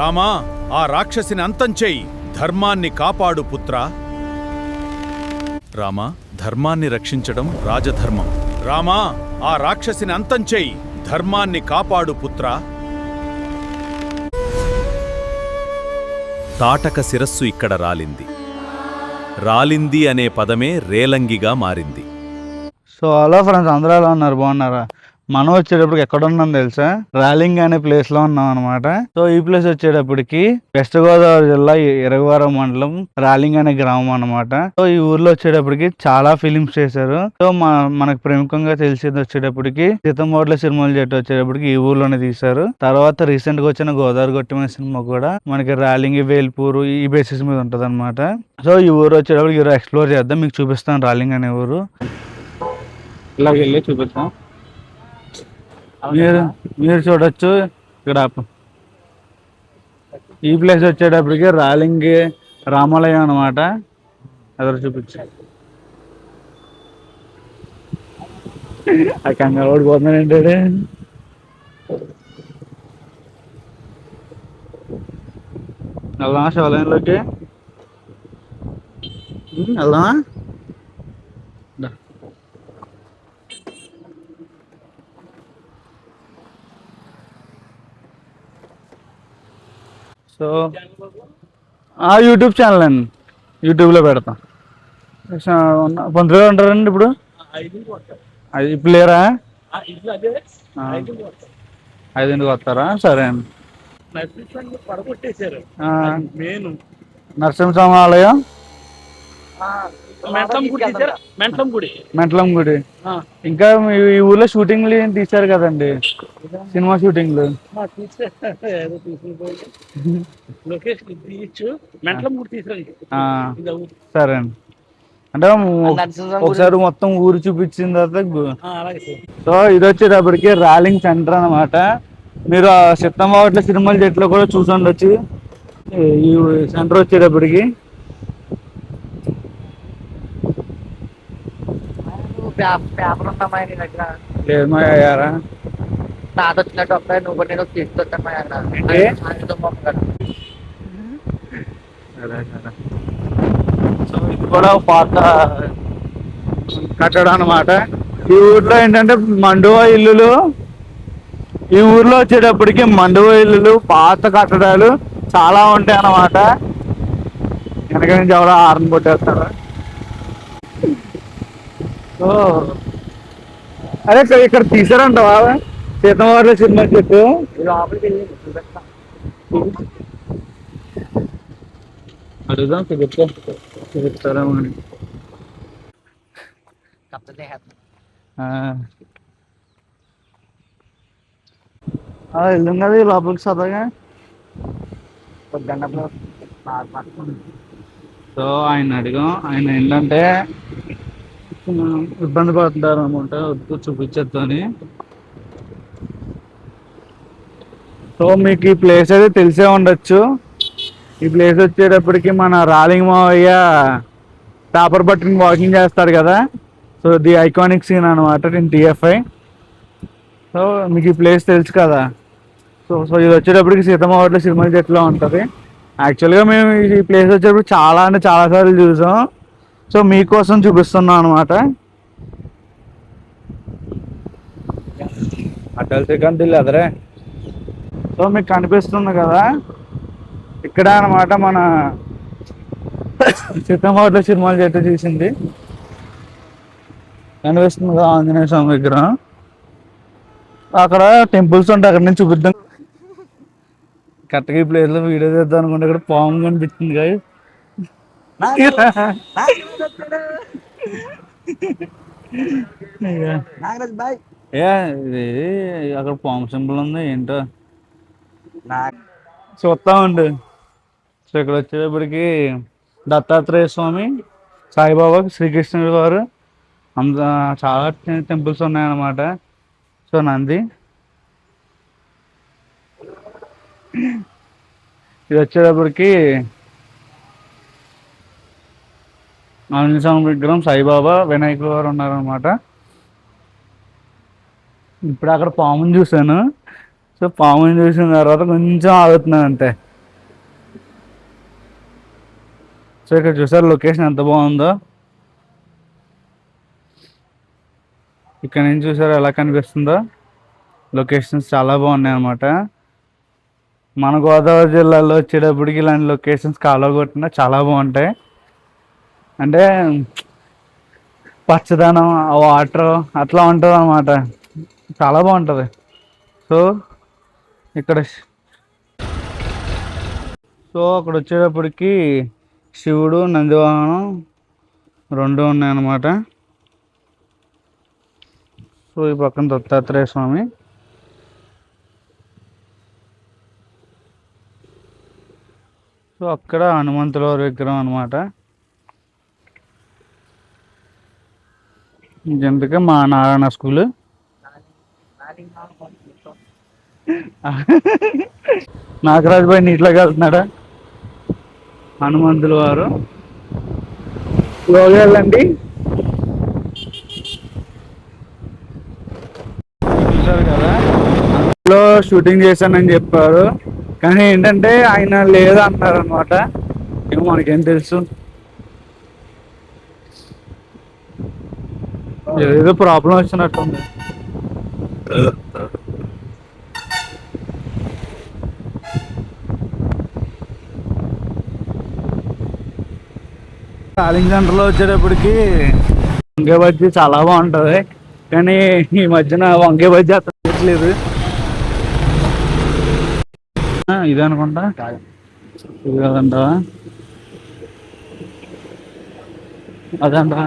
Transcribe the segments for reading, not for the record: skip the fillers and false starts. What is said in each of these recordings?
రామా, ఆ రాక్షసిని అంతం చెయ్యి. ధర్మాన్ని కాపాడు పుత్రా. రామా, ధర్మాన్ని రక్షించడం రాజధర్మం. రామా, ఆ రాక్షసిని అంతం చెయ్యి. ధర్మాన్ని కాపాడు పుత్రా. తాటక శిరస్సు ఇక్కడ రాలింది. రాలింది అనే పదమే రేలంగిగా మారింది. సో హలో ఫ్రెండ్స్, అందరూ ఎలా ఉన్నారు? బాగున్నారా? మనం వచ్చేటప్పటికి ఎక్కడ ఉన్నాం తెలుసా? రాలింగ్ అనే ప్లేస్ లో ఉన్నాం అనమాట. సో ఈ ప్లేస్ వచ్చేటప్పటికి వెస్ట్ గోదావరి జిల్లా ఇరగవరం మండలం రాలింగ్ అనే గ్రామం అనమాట. సో ఈ ఊర్లో వచ్చేటప్పటికి చాలా ఫిలిమ్స్ చేశారు. సో మనకు ప్రముఖంగా తెలిసేది వచ్చేటప్పటికి సీతమ్మోట్ల సినిమాలు చెట్టు వచ్చేటప్పటికి ఈ ఊర్లోనే తీశారు. తర్వాత రీసెంట్ గా వచ్చిన గోదావరి గొట్టమైన సినిమా కూడా మనకి రాలింగ్, వేల్పూరు ఈ బేసిస్ మీద ఉంటది అనమాట. సో ఈ ఊరు వచ్చేటప్పటికి ఈరోజు ఎక్స్ప్లోర్ చేద్దాం. మీకు చూపిస్తాను రాలింగ్ అనే ఊరు. ఇలాగ వెళ్ళి చూపిస్తాం. మీరు చూడొచ్చు. ఇక్కడ ఈ ప్లేస్ వచ్చేటప్పటికి రాలింగ్ రామాలయం అనమాట. అదొకటి చూపించు. ఆ కంగారు ఓడిపోతున్నాను ఏంటంటే. వెళ్దామా శివాలయంలోకి? వెళ్దామా? సో యూట్యూబ్ ఛానల్ అండి, యూట్యూబ్లో పెడతాం. పంతులు ఉంటారండి ఇప్పుడు? ఇప్పుడు లేరా? 5ంటికి వస్తారా? సరే అండి. నరసింహస్వామి ఆలయం, మెంటలం గుడి. ఇంకా ఈ ఊర్లో షూటింగ్లు ఏం తీశారు కదండి, సినిమా షూటింగ్లు. సరే అండి. అంటే ఒకసారి మొత్తం ఊరు చూపించిన తర్వాత. సో ఇది వచ్చేటప్పటికి రాలింగ్ సెంటర్ అనమాట. మీరు సీతమ్మవాట్ల సినిమాల చెట్లో కూడా చూసి ఉండొచ్చు. ఈ సెంటర్ వచ్చేటప్పటికి పేపర్ ఉన్నామా నీ దగ్గర? లేదు మా అయ్యారా, తాత వచ్చినట్టు అబ్బాయి నువ్వు నేను తీసుకొచ్చామా సో ఇది కూడా పాత కట్టడం అనమాట. ఈ ఊర్లో ఏంటంటే మండువ ఇల్లులు, ఈ ఊర్లో వచ్చేటప్పటికి మండువ ఇల్లులు, పాత కట్టడాలు చాలా ఉంటాయి అన్నమాట. వెనక నుంచి ఎవరో హార్న్ కొట్టేస్తారా? సో అదే ఇక్కడ తీసారంటవా సీతమ్మవార్ల సినిమా చెట్టు? లోపలికి వెళ్ళి అడుగుదాం, చూపిస్తారా? వెళ్దాం కదా లోపలికి సరదాగా. సో ఆయన అడిగాం, ఆయన ఏంటంటే ఇబ్బంది పడుతుంటారు అనమాట, వద్దు చూపించద్దని. సో మీకు ఈ ప్లేస్ అయితే తెలిసే ఉండొచ్చు. ఈ ప్లేస్ వచ్చేటప్పటికి మన రాలింగ్ మావయ్య పేపర్ పట్టుకుని వాకింగ్ చేస్తాడు కదా. సో ది ఐకానిక్ సీన్ అనమాట ఇన్ టిఎఫ్ఐ. సో మీకు ఈ ప్లేస్ తెలుసు కదా. సో ఇది వచ్చేటప్పటికి సీతమ్మవాట్ల సినిమా చెట్లో ఉంటుంది. యాక్చువల్గా మేము ఈ ప్లేస్ వచ్చేటప్పుడు చాలా అంటే చాలాసార్లు చూసాం. సో మీకోసం చూపిస్తున్నాం అనమాట. అటల్ శ్రీకాంత్ ఇల్లు అదరే. సో మీకు కనిపిస్తుంది కదా, ఇక్కడ అనమాట మన సీతమ్మవాట్ల సినిమాలు చెట్టు తీసింది. కనిపిస్తుంది కదా ఆంజనేయ స్వామి విగ్రహం. అక్కడ టెంపుల్స్ ఉంటాయి, అక్కడ నుంచి చూపిద్దాం. కరెక్ట్గా ఈ ప్లేస్లో వీడియో చేద్దాం అనుకుంటే ఇక్కడ పాము కనిపిస్తుంది కదా. ఇది అక్కడ పాము సింబల్ ఉంది ఏంటో చూస్తా ఉండు. సో ఇక్కడ వచ్చేటప్పటికి దత్తాత్రేయ స్వామి, సాయిబాబా, శ్రీకృష్ణుడి వారు అంత చాలా టెంపుల్స్ ఉన్నాయన్నమాట. సో నంది, ఇది వచ్చేటప్పటికి ఆంజనేయ స్వామి విగ్రహం, సాయిబాబా, వినాయకుడు వారు ఉన్నారనమాట. ఇప్పుడు అక్కడ పాముని చూశాను. సో పాముని చూసిన తర్వాత కొంచెం ఆగుతున్నాను అంతే. సో ఇక్కడ చూసారు లొకేషన్ ఎంత బాగుందో. ఇక్కడ నుంచి చూసారు ఎలా కనిపిస్తుందో. లొకేషన్స్ చాలా బాగున్నాయి అన్నమాట. మన గోదావరి జిల్లాలో వచ్చేటప్పటికి ఇలాంటి లొకేషన్స్ కాలువ కొట్టినా చాలా బాగుంటాయి. అంటే పచ్చదనం, ఆ వాటర్ అట్లా ఉంటుంది అన్నమాట. చాలా బాగుంటుంది. సో ఇక్కడ అక్కడ వచ్చేటప్పటికి శివుడు, నందివాహనం రెండు ఉన్నాయన్నమాట. సో ఈ పక్కన దత్తాత్రేయ స్వామి. సో అక్కడ హనుమంతుల వారి విగ్రహం అనమాట. జంపిక మా నారాయణ స్కూల్. నాగరాజు భాయ్ నీటిలోకి వెళ్తున్నాడా? హనుమంతుల వారు వెళ్ళండి. చూసారు కదా, అందులో షూటింగ్ చేశానని చెప్పారు. కానీ ఏంటంటే ఆయన లేదు అన్నారు అనమాట. ఏమో మనకేం తెలుసు. ఏదో ప్రాబ్లం వచ్చినట్టుంది. కాలింగ్ సెంటర్లో వచ్చేటప్పటికి వంకాయ బజ్జీ చాలా బాగుంటుంది. కానీ ఈ మధ్యన వంకాయ బజ్జీ అతను చేయట్లేదు. ఇదే అనుకుంటా. ఇది కదంటావా? అదంటా.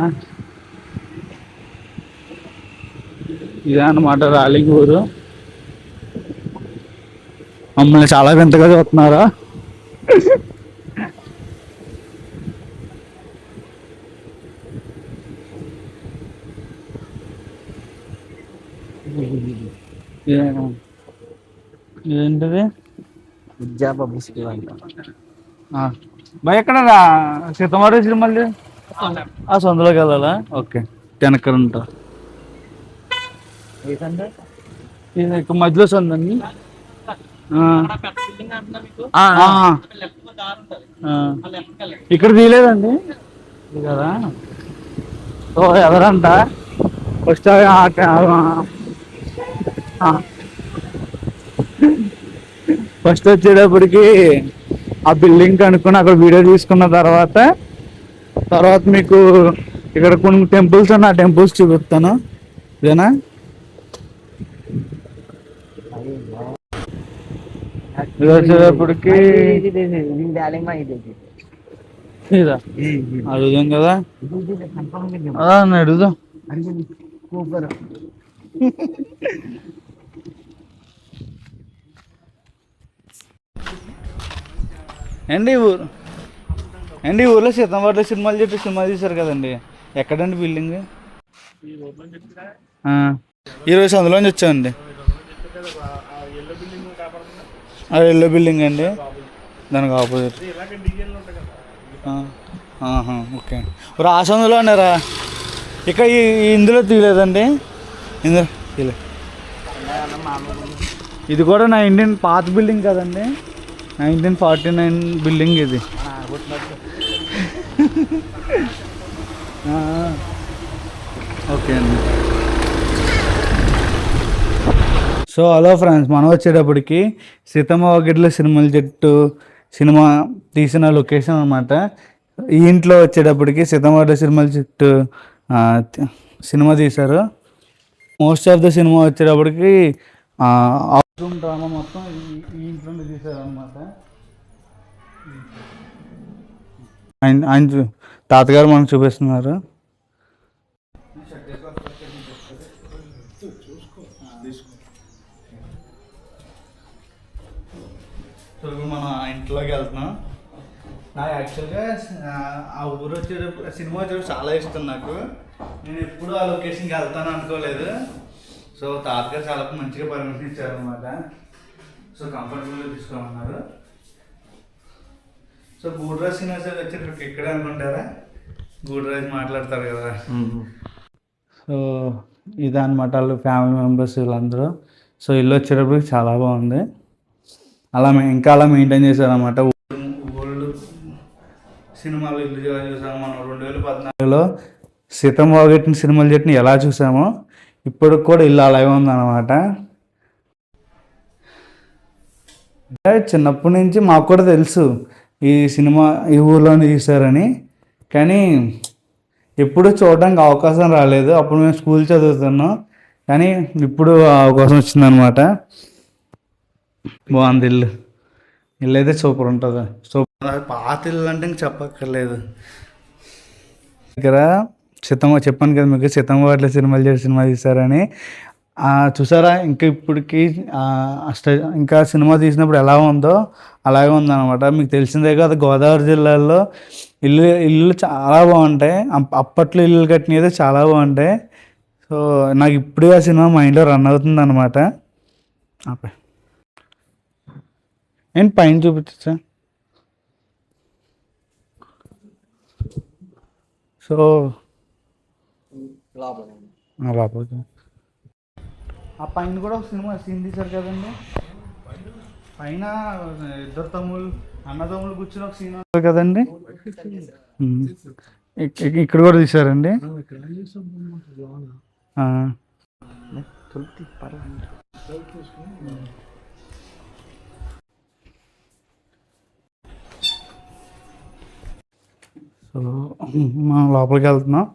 ఇదే అన్నమాట రాలింగ్ ఊరు. మమ్మల్ని చాలా వింతగా చూస్తున్నారా? ఏంటిది? భయ ఎక్కడ సీతమారి మళ్ళీ ఆ సొంతలోకి వెళ్ళాలా? ఓకే, వెనక్కి ఉంటా. ఇక్కడ మధ్యలో సొందండి. ఇక్కడ తీయలేదండి కదా. సో ఎవరంట ఫస్ట్ ఫస్ట్ వచ్చేటప్పటికి ఆ బిల్డింగ్ కనుక్కొని అక్కడ వీడియో తీసుకున్న తర్వాత మీకు ఇక్కడ కొన్ని టెంపుల్స్ ఉన్నాయి. ఆ టెంపుల్స్ చూపిస్తాను. ఇదేనా? ఇది వచ్చేటప్పటికి అడుగుదాం కదా. అడుగుదాం. అండి ఊర్లో సీతంవాడ సినిమాలు చెప్పి సినిమా తీశారు కదండి. ఎక్కడండి బిల్డింగ్? ఈరోజు అందులోంచి వచ్చామండి. అది ఎల్లో బిల్డింగ్ అండి, దానికి ఆపోజిట్. ఓకే, రాసందులో ఉన్నారా? ఇక్కడ ఇందులో తీయలేదండి. ఇందులో తీయలేదు. ఇది కూడా 19 పాత బిల్డింగ్ కదండి. 1949 బిల్డింగ్ ఇది. ఓకే అండి. సో హలో ఫ్రెండ్స్, మనం వచ్చేటప్పటికి సీతమ్మ వాకిట్లో సినిమాల చెట్టు సినిమా తీసిన లొకేషన్ అనమాట. ఈ ఇంట్లో వచ్చేటప్పటికి సీతమ్మ వాకిట్లో సినిమాల చెట్టు సినిమా తీశారు. మోస్ట్ ఆఫ్ ద సినిమా వచ్చేటప్పటికి రూమ్ డ్రామా మొత్తం ఈ ఇంట్లోనే తీశారు అనమాట. ఆయన తాతగారు మనకు చూపిస్తున్నారు. సో మనం ఆ ఇంట్లోకి వెళ్తున్నాం. నాకు యాక్చువల్గా ఆ ఊరు వచ్చేటప్పుడు సినిమా వచ్చేటప్పుడు చాలా ఇష్టం నాకు. నేను ఎప్పుడు ఆ లొకేషన్కి వెళ్తాను అనుకోలేదు. సో తాతగారు చాలా మంచిగా పర్మిషన్ ఇచ్చారు అనమాట. సో కంఫర్టబుల్గా తీసుకోమన్నారు. సో గూడ్రాజ్ సినిమా సార్ వచ్చేటప్పుడు ఇక్కడే అనుకుంటారా? గూడ్రాజ్ మాట్లాడతారు కదా. సో ఇదన్నమాట వాళ్ళు ఫ్యామిలీ మెంబర్స్ వీళ్ళందరూ. సో ఇల్లు వచ్చేటప్పుడు చాలా బాగుంది. అలా ఇంకా అలా మెయింటైన్ చేశారనమాట. ఓల్డ్ సినిమాలు ఇల్లు చూసాము మనం 2014లో సీతమ్మ వాకిట్లో సినిమాలు చెట్టుని ఎలా చూసామో ఇప్పటికి కూడా ఇల్లు అలాగే ఉందన్నమాట. అంటే చిన్నప్పటి నుంచి మాకు కూడా తెలుసు ఈ సినిమా ఈ ఊర్లోనే తీశారని, కానీ ఎప్పుడు చూడడానికి అవకాశం రాలేదు. అప్పుడు మేము స్కూల్ చదువుతున్నాం, కానీ ఇప్పుడు ఆ అవకాశం వచ్చిందనమాట. బాగుంది ఇల్లు. ఇల్లు అయితే సూపర్ ఉంటుంది. సూపర్ పాత ఇల్లు అంటే ఇంక చెప్పక్కర్లేదు. దగ్గర సీతమ్మ చెప్పాను కదా మీకు, సీతమ్మ వాటిలో సినిమా తీశారని. చూసారా ఇంకా ఇప్పటికి ఇంకా సినిమా తీసినప్పుడు ఎలా ఉందో అలాగే ఉందన్నమాట. మీకు తెలిసిందే కదా, గోదావరి జిల్లాలో ఇల్లు చాలా బాగుంటాయి. అప్పట్లో ఇల్లు కట్టినది చాలా బాగుంటాయి. సో నాకు ఇప్పుడు ఆ సినిమా మైండ్లో రన్ అవుతుంది అనమాట. ఏంటి పైన చూపించా. సో లోపలికి ఆ పైన కూడా ఒక సినిమా సీన్ తీశారు కదండి. పైన ఇద్దరు అన్నదమ్ములు కూర్చుని ఒక సీన్ ఉంటుంది కదండి. ఇక్కడ కూడా తీశారండి. సో మనం లోపలికి వెళ్తున్నాం.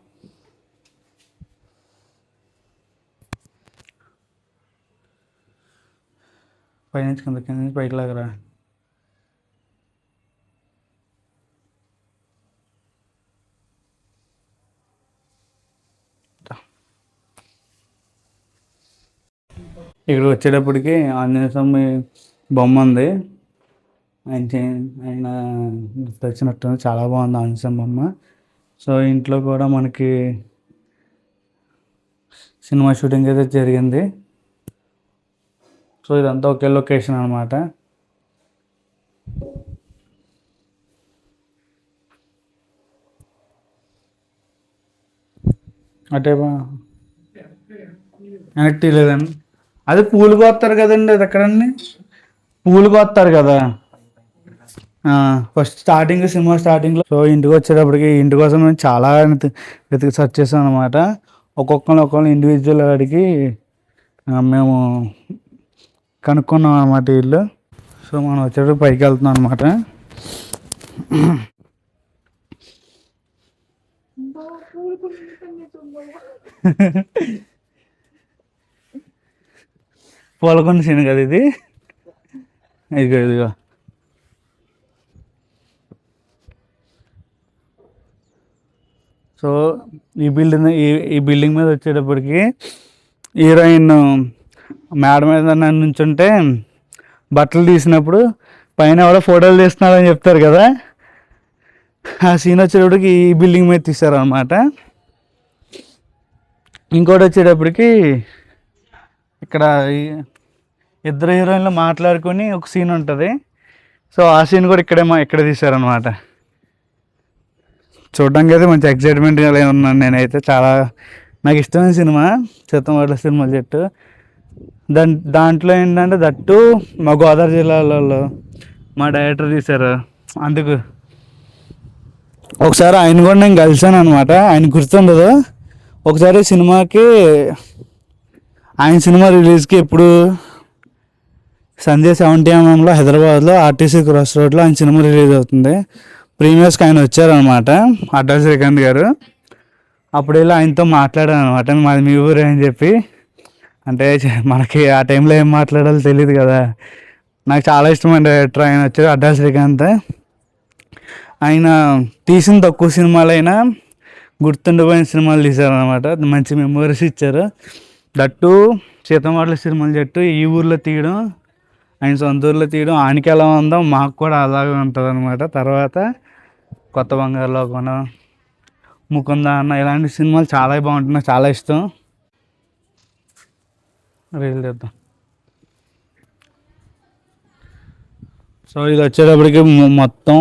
పైనుంచి కింద నుంచి పైకి లాగరా. ఇక్కడ వచ్చేటప్పటికి ఆంజనేయ స్వామి బొమ్మ ఉంది. ఆయన తెచ్చినట్టు చాలా బాగుంది ఆంజనేయ స్వామి బొమ్మ. సో ఇంట్లో కూడా మనకి సినిమా షూటింగ్ అయితే జరిగింది. సో ఇదంతా ఒకే లొకేషన్ అనమాట. అంటే వెనక్కి లేదండి, అది పూలు కోస్తారు కదండి. అది ఎక్కడండి పూలు కోస్తారు కదా ఫస్ట్ సినిమా స్టార్టింగ్లో. సో ఇంటికి వచ్చేటప్పటికి ఇంటి కోసం మేము చాలా వెతికి సెర్చ్ చేసాం అనమాట. ఒక్కొక్కరు ఇండివిజువల్ అడిగి మేము కనుక్కున్నాం అనమాట ఇల్లు. సో మనం వచ్చేటప్పుడు పైకి వెళ్తున్నాం అనమాట. పూలకొండ సీన్ కదా ఇది. ఇదిగో సో ఈ బిల్డింగ్ మీద వచ్చేటప్పటికి హీరోయిన్ మేడ మీద నుంచుంటే బట్టలు తీసినప్పుడు పైన ఎవరో ఫోటోలు తీస్తున్నారని చెప్తారు కదా, ఆ సీన్ వచ్చేటప్పటికి ఈ బిల్డింగ్ మీద తీశారనమాట. ఇంకోటి వచ్చేటప్పటికి ఇక్కడ ఇద్దరు హీరోయిన్లు మాట్లాడుకొని ఒక సీన్ ఉంటుంది. సో ఆ సీన్ కూడా ఇక్కడ తీశారనమాట. చూడడానికి అయితే మంచి ఎక్సైట్మెంట్గా ఉన్నాను నేనైతే. చాలా నాకు ఇష్టమైన సినిమా సీతమ్మ వాకిట్లో సినిమా చెట్టు. దాంట్లో ఏంటంటే దట్టు మా గోదావరి జిల్లాలో మా డైరెక్టర్ తీశారు. అందుకు ఒకసారి ఆయన కూడా నేను కలిసాను అనమాట. ఆయన గుర్తుండదు. ఒకసారి సినిమాకి ఆయన సినిమా రిలీజ్కి ఎప్పుడు సంధ్య 70mm హైదరాబాద్లో ఆర్టీసీ క్రాస్ రోడ్లో ఆయన సినిమా రిలీజ్ అవుతుంది. ప్రీమియర్స్కి ఆయన వచ్చారనమాట, అడ్డా శ్రీకాంత్ గారు. అప్పుడు వెళ్ళి ఆయనతో మాట్లాడాను అనమాట, మాది మీ ఊరే అని చెప్పి. అంటే మనకి ఆ టైంలో ఏం మాట్లాడాలో తెలియదు కదా. నాకు చాలా ఇష్టమైన డైరెక్టర్ ఆయన వచ్చారు, అడ్డా శ్రీకాంత్. ఆయన తీసిన తక్కువ సినిమాలైనా గుర్తుండిపోయిన సినిమాలు తీశారనమాట. మంచి మెమోరీస్ ఇచ్చారు. దట్టు సీతమ్మ వాకిట్లో సినిమాలు చెట్టు ఈ ఊర్లో తీయడం, ఆయన సొంత ఊర్లో తీయడం ఆయనకి ఎలా ఉందో మాకు కూడా అలాగే ఉంటుంది అనమాట. తర్వాత కొత్త బంగారు లోకం, ముకుంద అన్న ఇలాంటి సినిమాలు చాలా బాగుంటుంది. నాకు చాలా ఇష్టం. రీల్ చేద్దాం. సో ఇది వచ్చేటప్పటికి మొత్తం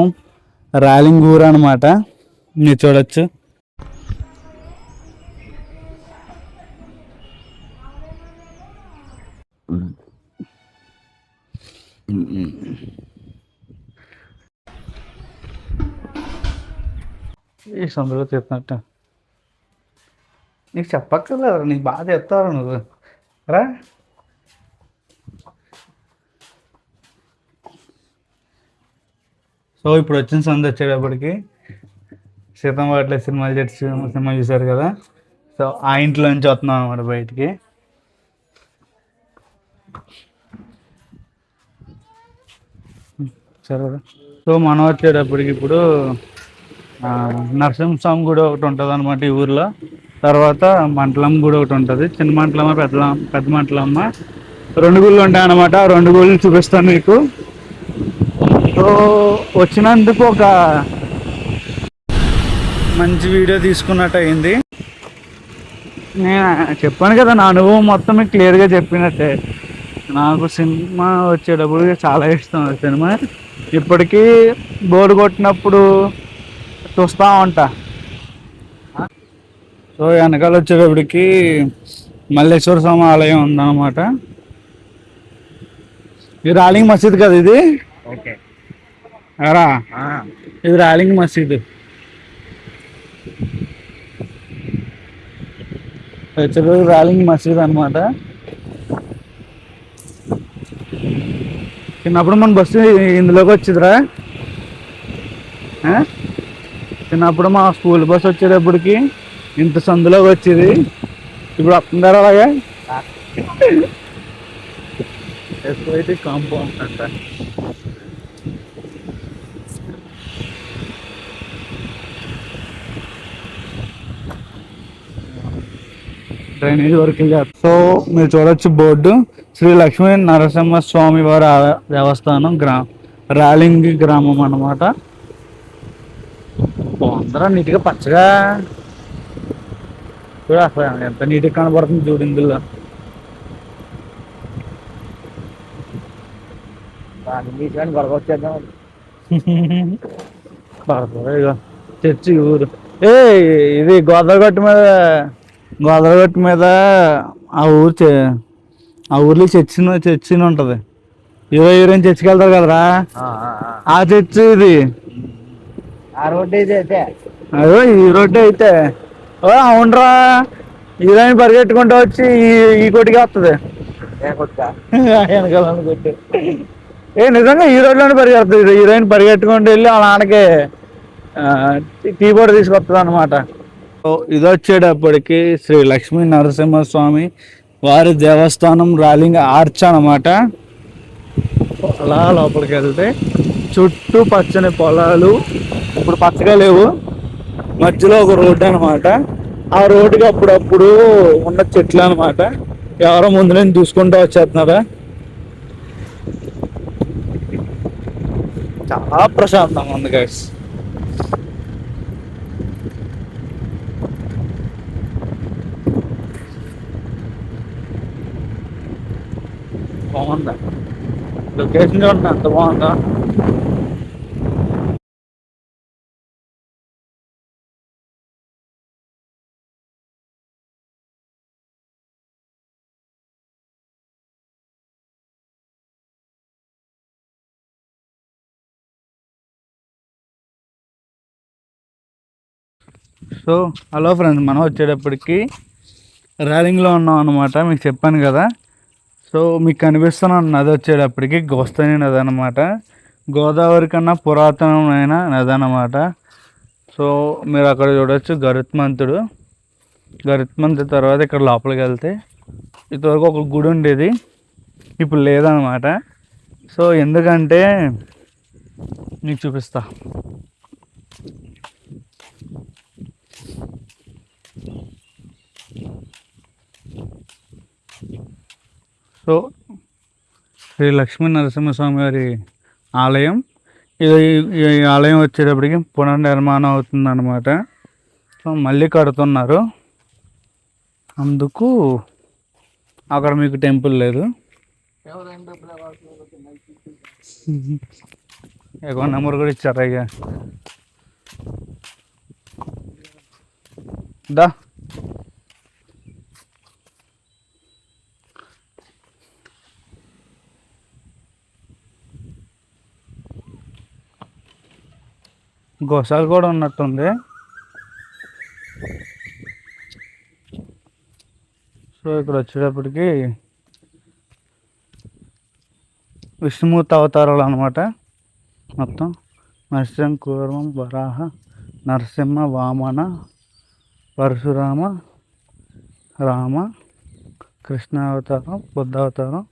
ర్యాలింగ్ ఊరు అనమాట, మీరు చూడొచ్చు. ఈ సందులో తీస్తున్నట్టు నీకు చెప్పక్కర్లేదు, నీకు బాగా చెప్తావు నువ్వు రా. సో ఇప్పుడు వచ్చిన సందు వచ్చేటప్పటికి సీతం వాటిలో సినిమాలు చేసి సినిమా చూసారు కదా. సో ఆ ఇంట్లో నుంచి వస్తున్నాం అనమాట బయటికి. సరే. సో మనం వచ్చేటప్పటికి ఇప్పుడు నరసింహస్వామి గుడి ఒకటి ఉంటుంది అనమాట ఈ ఊర్లో. తర్వాత మంటలమ్మ గుడి ఒకటి ఉంటుంది, చిన్న మంటలమ్మ పెద్ద మంటలమ్మ, 2 గుళ్ళు ఉంటాయి అన్నమాట. ఆ 2 గుళ్ళు చూపిస్తాను మీకు. సో వచ్చినందుకు ఒక మంచి వీడియో తీసుకున్నట్టు అయింది. నేను చెప్పాను కదా నా అనుభవం మొత్తం మీకు క్లియర్గా చెప్పినట్టే. నాకు సినిమా వచ్చేటప్పుడు చాలా ఇష్టం. సినిమా ఇప్పటికీ బోర్ కొట్టినప్పుడు చూస్తూ ఉంటా. సో వెనకాల వచ్చేటప్పటికి మల్లేశ్వర స్వామి ఆలయం ఉందన్నమాట. ఇది రాలింగ్ మసీద్ కదా ఇది. ఓకే రా, ఇది రాలింగ్ మసీద్. వచ్చేటప్పటికి రాలింగ్ మసీద్ అనమాట. చిన్నప్పుడు మన బస్సు ఇందులోకి వచ్చిందిరా. చిన్నప్పుడు మా స్కూల్ బస్సు వచ్చేటప్పటికి ఇంత సందులోకి వచ్చేది. ఇప్పుడు వస్తుందారా అలాగే. ఎస్ఐటి కాంపౌండ్ అంట. Drainage work. సో మీరు చూడొచ్చు బోర్డు, శ్రీ లక్ష్మీ నరసింహ స్వామి వారి దేవస్థానం, రాలింగి గ్రామం అన్నమాట. బాగుందరా, నీట్గా పచ్చగా చూడ, అసలు ఎంత నీట్గా కనబడుతుంది చూడు ఇందులో. గొడవ వచ్చేద్దాం. చర్చి ఊరు. ఇది గోదావరి మీద ఆ ఊర్లో చర్చి ఉంటుంది. హీరోయిన్ చర్చికి వెళ్తారు కదరా, ఆ చర్చి ఇది. ఆ రోడ్డు అయితే అదో ఈ రోడ్డు అయితే. అవునరా, హీరోయిన్ పరిగెట్టుకుంటూ వచ్చి ఈ కొట్టికి వస్తుంది వెనకాల కొట్టి. నిజంగా ఈ రోడ్లోనే పరిగెడుతుంది. హీరోయిన్ పరిగెట్టుకుంటూ వెళ్ళి వాళ్ళ నాన్నకి కీబోర్డ్ తీసుకొస్తుంది అనమాట. ఇది వచ్చేటప్పటికి శ్రీ లక్ష్మీ నరసింహస్వామి వారి దేవస్థానం, రాలింగ్ ఆర్చ్ అనమాట. అలా లోపలికి వెళ్తే చుట్టూ పచ్చని పొలాలు, ఇప్పుడు పచ్చగా లేవు, మధ్యలో ఒక రోడ్డు అనమాట. ఆ రోడ్డుకి అప్పుడప్పుడు ఉన్న చెట్లు అనమాట. ఎవరో ముందు నేను చూసుకుంటూ వచ్చేస్తున్నారా. చాలా ప్రశాంతంగా ఉంది గైస్. బాగుందా లొకేషన్? చూడండి ఎంత బాగుందా. సో హలో ఫ్రెండ్స్, మనం వచ్చేటప్పటికి ర్యాలింగ్లో ఉన్నాం అనమాట. మీకు చెప్పాను కదా. సో మీకు కనిపిస్తున్న నది వచ్చేటప్పటికి గోస్తని నది అనమాట. గోదావరి కన్నా పురాతనమైన నది అనమాట. సో మీరు అక్కడ చూడవచ్చు గరుత్మంతుడు. గరుత్మంతుడి తర్వాత ఇక్కడ లోపలికి వెళ్తే ఇంతవరకు ఒక గుడి ఉండేది, ఇప్పుడు లేదనమాట. సో ఎందుకంటే మీకు చూపిస్తా. సో శ్రీ లక్ష్మీ నరసింహస్వామి వారి ఆలయం ఇది. ఈ ఆలయం వచ్చేటప్పటికి పునర్నిర్మాణం అవుతుందన్నమాట. సో మళ్ళీ కడుతున్నారు, అందుకు అక్కడ మీకు టెంపుల్ లేదు. అకౌంట్ నెంబర్ కూడా ఇచ్చారా ఇక దా. గోసాలు కూడా ఉన్నట్టుంది. సో ఇక్కడ వచ్చేటప్పటికి విష్ణుమూర్తి అవతారాలు అనమాట. మొత్తం నరసింహ, కూర్మం, వరాహ, నరసింహ, వామన, పరశురామ, రామ, కృష్ణ అవతారం, బుద్ధ అవతారం.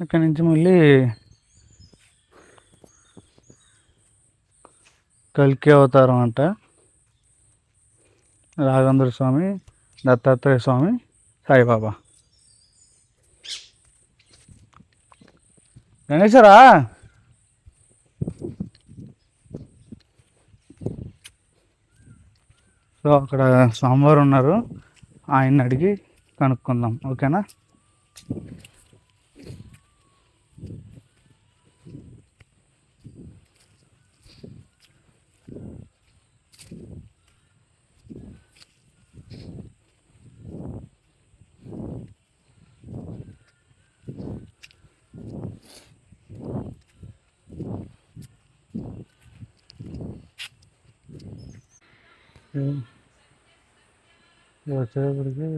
అక్కడి నుంచి మళ్ళీ కల్కి అవతారం అంట. రాఘవేంద్ర స్వామి, దత్తాత్రేయ స్వామి, సాయిబాబా. గణేశ్వరా, సో అక్కడ స్వామివారు ఉన్నారు, ఆయన్ని అడిగి కనుక్కుందాం. ఓకేనా? ఇది వచ్చేటప్పటికి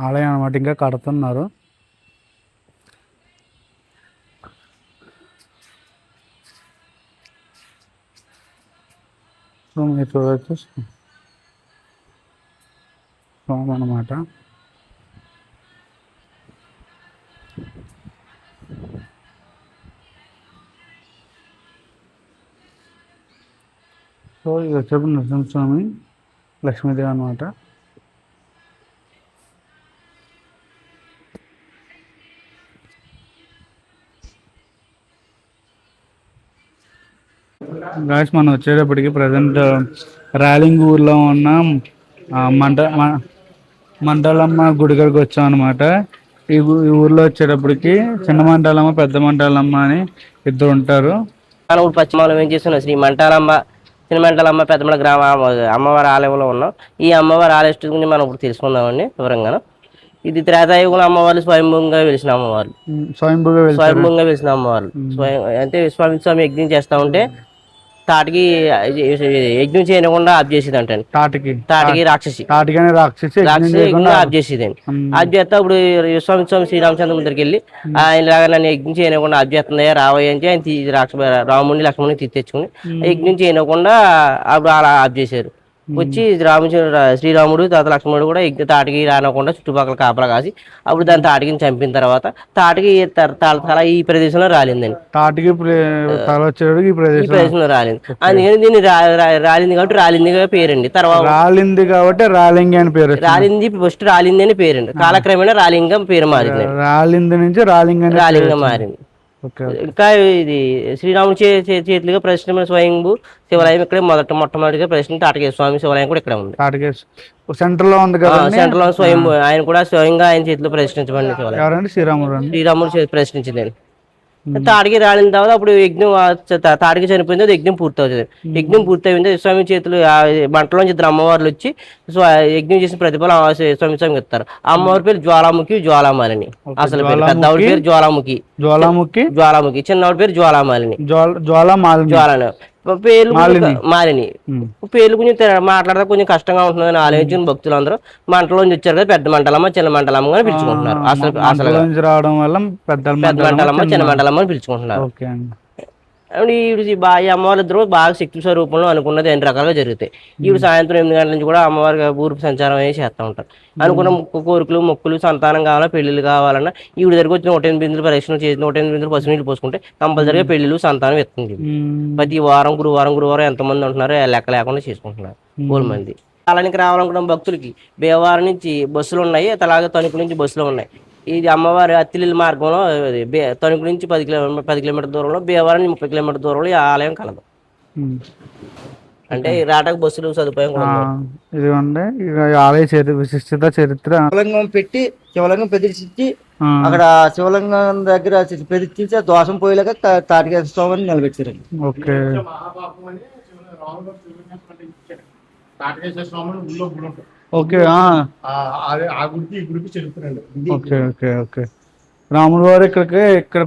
ఆలయం అన్నమాట, ఇంకా కడుతున్నారు. సో మీరు చూడవచ్చు స్వామి అన్నమాట. సో ఇది వచ్చేప్పుడు నరసింహస్వామి, లక్ష్మీదేవి అన్నమాట. గాయస్ మనం వచ్చేటప్పటికి ప్రజెంట్ ర్యాలింగ్ ఊర్లో ఉన్న మండలమ్మ గుడి దగ్గరికి వచ్చాం అనమాట. ఈ ఊర్లో వచ్చేటప్పటికి చిన్న మండలమ్మ, పెద్ద మండలమ్మ అని ఇద్దరు ఉంటారు. పశ్చిమలో ఏం చేస్తున్నాం, శ్రీ మంటాలమ్మ, చిన్న మంటాలమ్మ, పెద్దమల గ్రామ అమ్మవారి ఆలయంలో ఉన్నాం. ఈ అమ్మవారి ఆలయం గురించి మనం ఇప్పుడు తెలుసుకుందామండి వివరంగా. ఇది త్రేతాయుగంలో అమ్మవారు స్వయంభూగా వెలిసిన అమ్మవారు, స్వయంభూగా వెలిసిన అమ్మవారు. అంటే విశ్వామిత్ర స్వామి యజ్ఞం చేస్తా ఉంటే తాటికి యజ్ఞం చేయకుండా ఆఫ్ చేసేది అంటే తాటికి రాక్షసి ఆఫ్ చేసేదండి. ఆఫ్ చేస్తా ఇప్పుడు విశ్వామిత్ర స్వామి శ్రీరామచంద్ర దగ్గరికి వెళ్ళి ఆయన లాగా నన్ను యజ్ఞం చేయకుండా ఆఫ్ చేస్తుందా రావయ్య అంటే ఆయన రాముడిని లక్ష్మణుని తెచ్చుకుని యజ్ఞం చేయకుండా అప్పుడు అలా ఆఫ్ చేశారు. వచ్చి శ్రీరాముడు తాత లక్ష్మణుడు కూడా తాటికి రానకుండా చుట్టుపక్కల కాపలా కాసి అప్పుడు దాని తాటికి చంపిన తర్వాత తాటికి తల ఈ ప్రదేశంలో రాలిందండి. తాటికి ఈ ప్రదేశంలో రాలింది, అందుకని దీన్ని రాలింది కాబట్టి రాలిందిగా పేరండి. తర్వాత రాలింది కాబట్టి రాలింగి అని పేరు. రాలింది ఫస్ట్ రాలింది అని పేరండి, కాలక్రమేణా రాలింగం పేరు మారింది. రాలింది నుంచి రాలింగం మారింది. ఇంకా ఇది శ్రీరాముడి చేతులుగా ప్రశ్న స్వయంభూ శివాలయం ఇక్కడ మొట్టమొదటిగా ప్రశ్న తాటకేశ్వర స్వామి శివాలయం కూడా ఇక్కడ ఉంది. సెంటర్ లో ఉంది కదా, సెంటర్ లో స్వయంభూ ఆయన కూడా స్వయంగా ఆయన చేతిలో ప్రశ్నించబడిన శివాలయం. శ్రీరాముడు ప్రశ్నించింది. తాడికి రాలిన తర్వాత అప్పుడు యజ్ఞం తాడికి చనిపోయింది, యజ్ఞం పూర్తవుతుంది. యజ్ఞం పూర్తయింది స్వామి చేతులు మంటలోంచి ఇద్దరు అమ్మవార్లు వచ్చి యజ్ఞం చేసిన ప్రతిఫలం స్వామి ఇస్తారు. అమ్మవారి పేరు జ్వాలాముఖి, జ్వాలామాలిని. అసలు పేరు పెద్దవాడి పేరు జ్వాలాముఖి, చిన్నవాడి పేరు జ్వాలామాలిని. పేర్లు మాలిని. పేర్లు కొంచెం మాట్లాడితే కొంచెం కష్టంగా ఉంటుందని ఆలోచించిన భక్తులందరూ మంటలోంచి వచ్చారు కదా, పెద్ద మంటలమ్మ, చిన్న మంటలమ్మ అని పిలుచుకుంటున్నారు. అసలు రావడం వల్ల పెద్ద మంటలమ్మ, చిన్న మంటలమ్మ అని పిలుచుకుంటున్నారు. ఈ అమ్మవారి ఇద్దరు బాగా శక్తి స్వరూపంలో అనుకున్నది ఎన్ని రకాలుగా జరుగుతాయి. ఇప్పుడు సాయంత్రం 8 గంటల నుంచి కూడా అమ్మవారి ఊరు సంచారం అయ్యి చేస్తూ ఉంటారు. అనుకున్న కోరికలు, మొక్కులు, సంతానం కావాలా, పెళ్లిళ్ళు కావాలన్నా ఈవిడ దగ్గర వచ్చిన 108 బిందులు పరీక్షలు చేసి 108 బిందులు పసుపు నీళ్ళు పోసుకుంటే కంపల్సరీగా పెళ్లిళ్ళు, సంతానం ఎత్తుంది. ప్రతి వారం గురువారం ఎంతమంది ఉంటున్నారో లెక్క లేకుండా చేసుకుంటున్నారు మూడు మంది. అలానికి రావాలనుకున్న భక్తులకి భీమవరం నుంచి బస్సులు ఉన్నాయి, అలాగే తణుకు నుంచి బస్సులు ఉన్నాయి. ఇది అమ్మవారి అత్తిలి మార్గంలో తణుకు నుంచి 10 కిలోమీటర్ దూరంలో, భీమవరం నుంచి 30 కిలోమీటర్ దూరంలో ఈ ఆలయం కలదు. అంటే రాటకు బస్సులు సదుపాయం కూడా ఇదిగోండి. ఆలయ విశిష్టత చరిత్ర. శివలింగం పెట్టి శివలింగం ప్రతిష్ఠించి అక్కడ శివలింగం దగ్గర ప్రతిష్ఠించి దోషం పోయేలాగా తాటికేశ్వర స్వామిని నిలబెట్టారండి. Okay, okay, okay. రాముడు వారు ఇక్కడ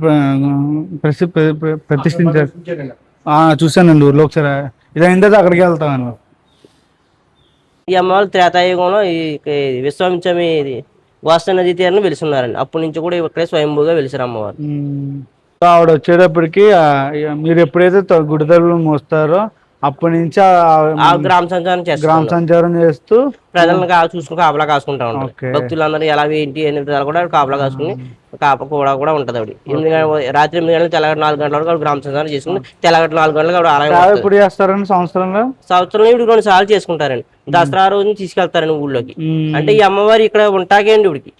ప్రతిష్ఠించారు. చూసానండి ఊర్లో ఒకసారి. ఇదైన తర్వాత అక్కడికి వెళ్తాను. ఈ అమ్మవారు త్రేతాయుగంలో ఈ విశ్వామిత్రమి గోస్త నదీ తీరాన్ని వెలిసిన్నారండి. అప్పటి నుంచి కూడా ఇక్కడే స్వయంభూగా వెలిసారు అమ్మవారు. సో ఆవిడ వచ్చేటప్పటికి మీరు ఎప్పుడైతే గుడి తలుపులు మోస్తారో అప్పటి నుంచి గ్రామ సంచారం చేస్తారు. గ్రామ సంచారం చేస్తూ ప్రజలను చూసుకుని కాపలా కాసుకుంటా ఉంటారు. భక్తులందరూ ఎలా ఏంటి అనే విధాలు కూడా కాపలా కాసుకుని కూడా ఉంటది ఆవిడ. రాత్రి 8 గంటలకు తెల్లగట్ట 4 గంటల వరకు గ్రామ సంచారం చేసుకుని తెల్లగట్ట 4 గంటలకు ఆవిడ ఆలయం ఎప్పుడు చేస్తారండి సంవత్సరంలో ఇవి 2 సార్లు చేసుకుంటారండి. దసరా రోజున తీసుకెళ్తారండి ఊళ్ళోకి. అంటే ఈ అమ్మవారి ఇక్కడ ఉంటాకే అండి ఇవిడికి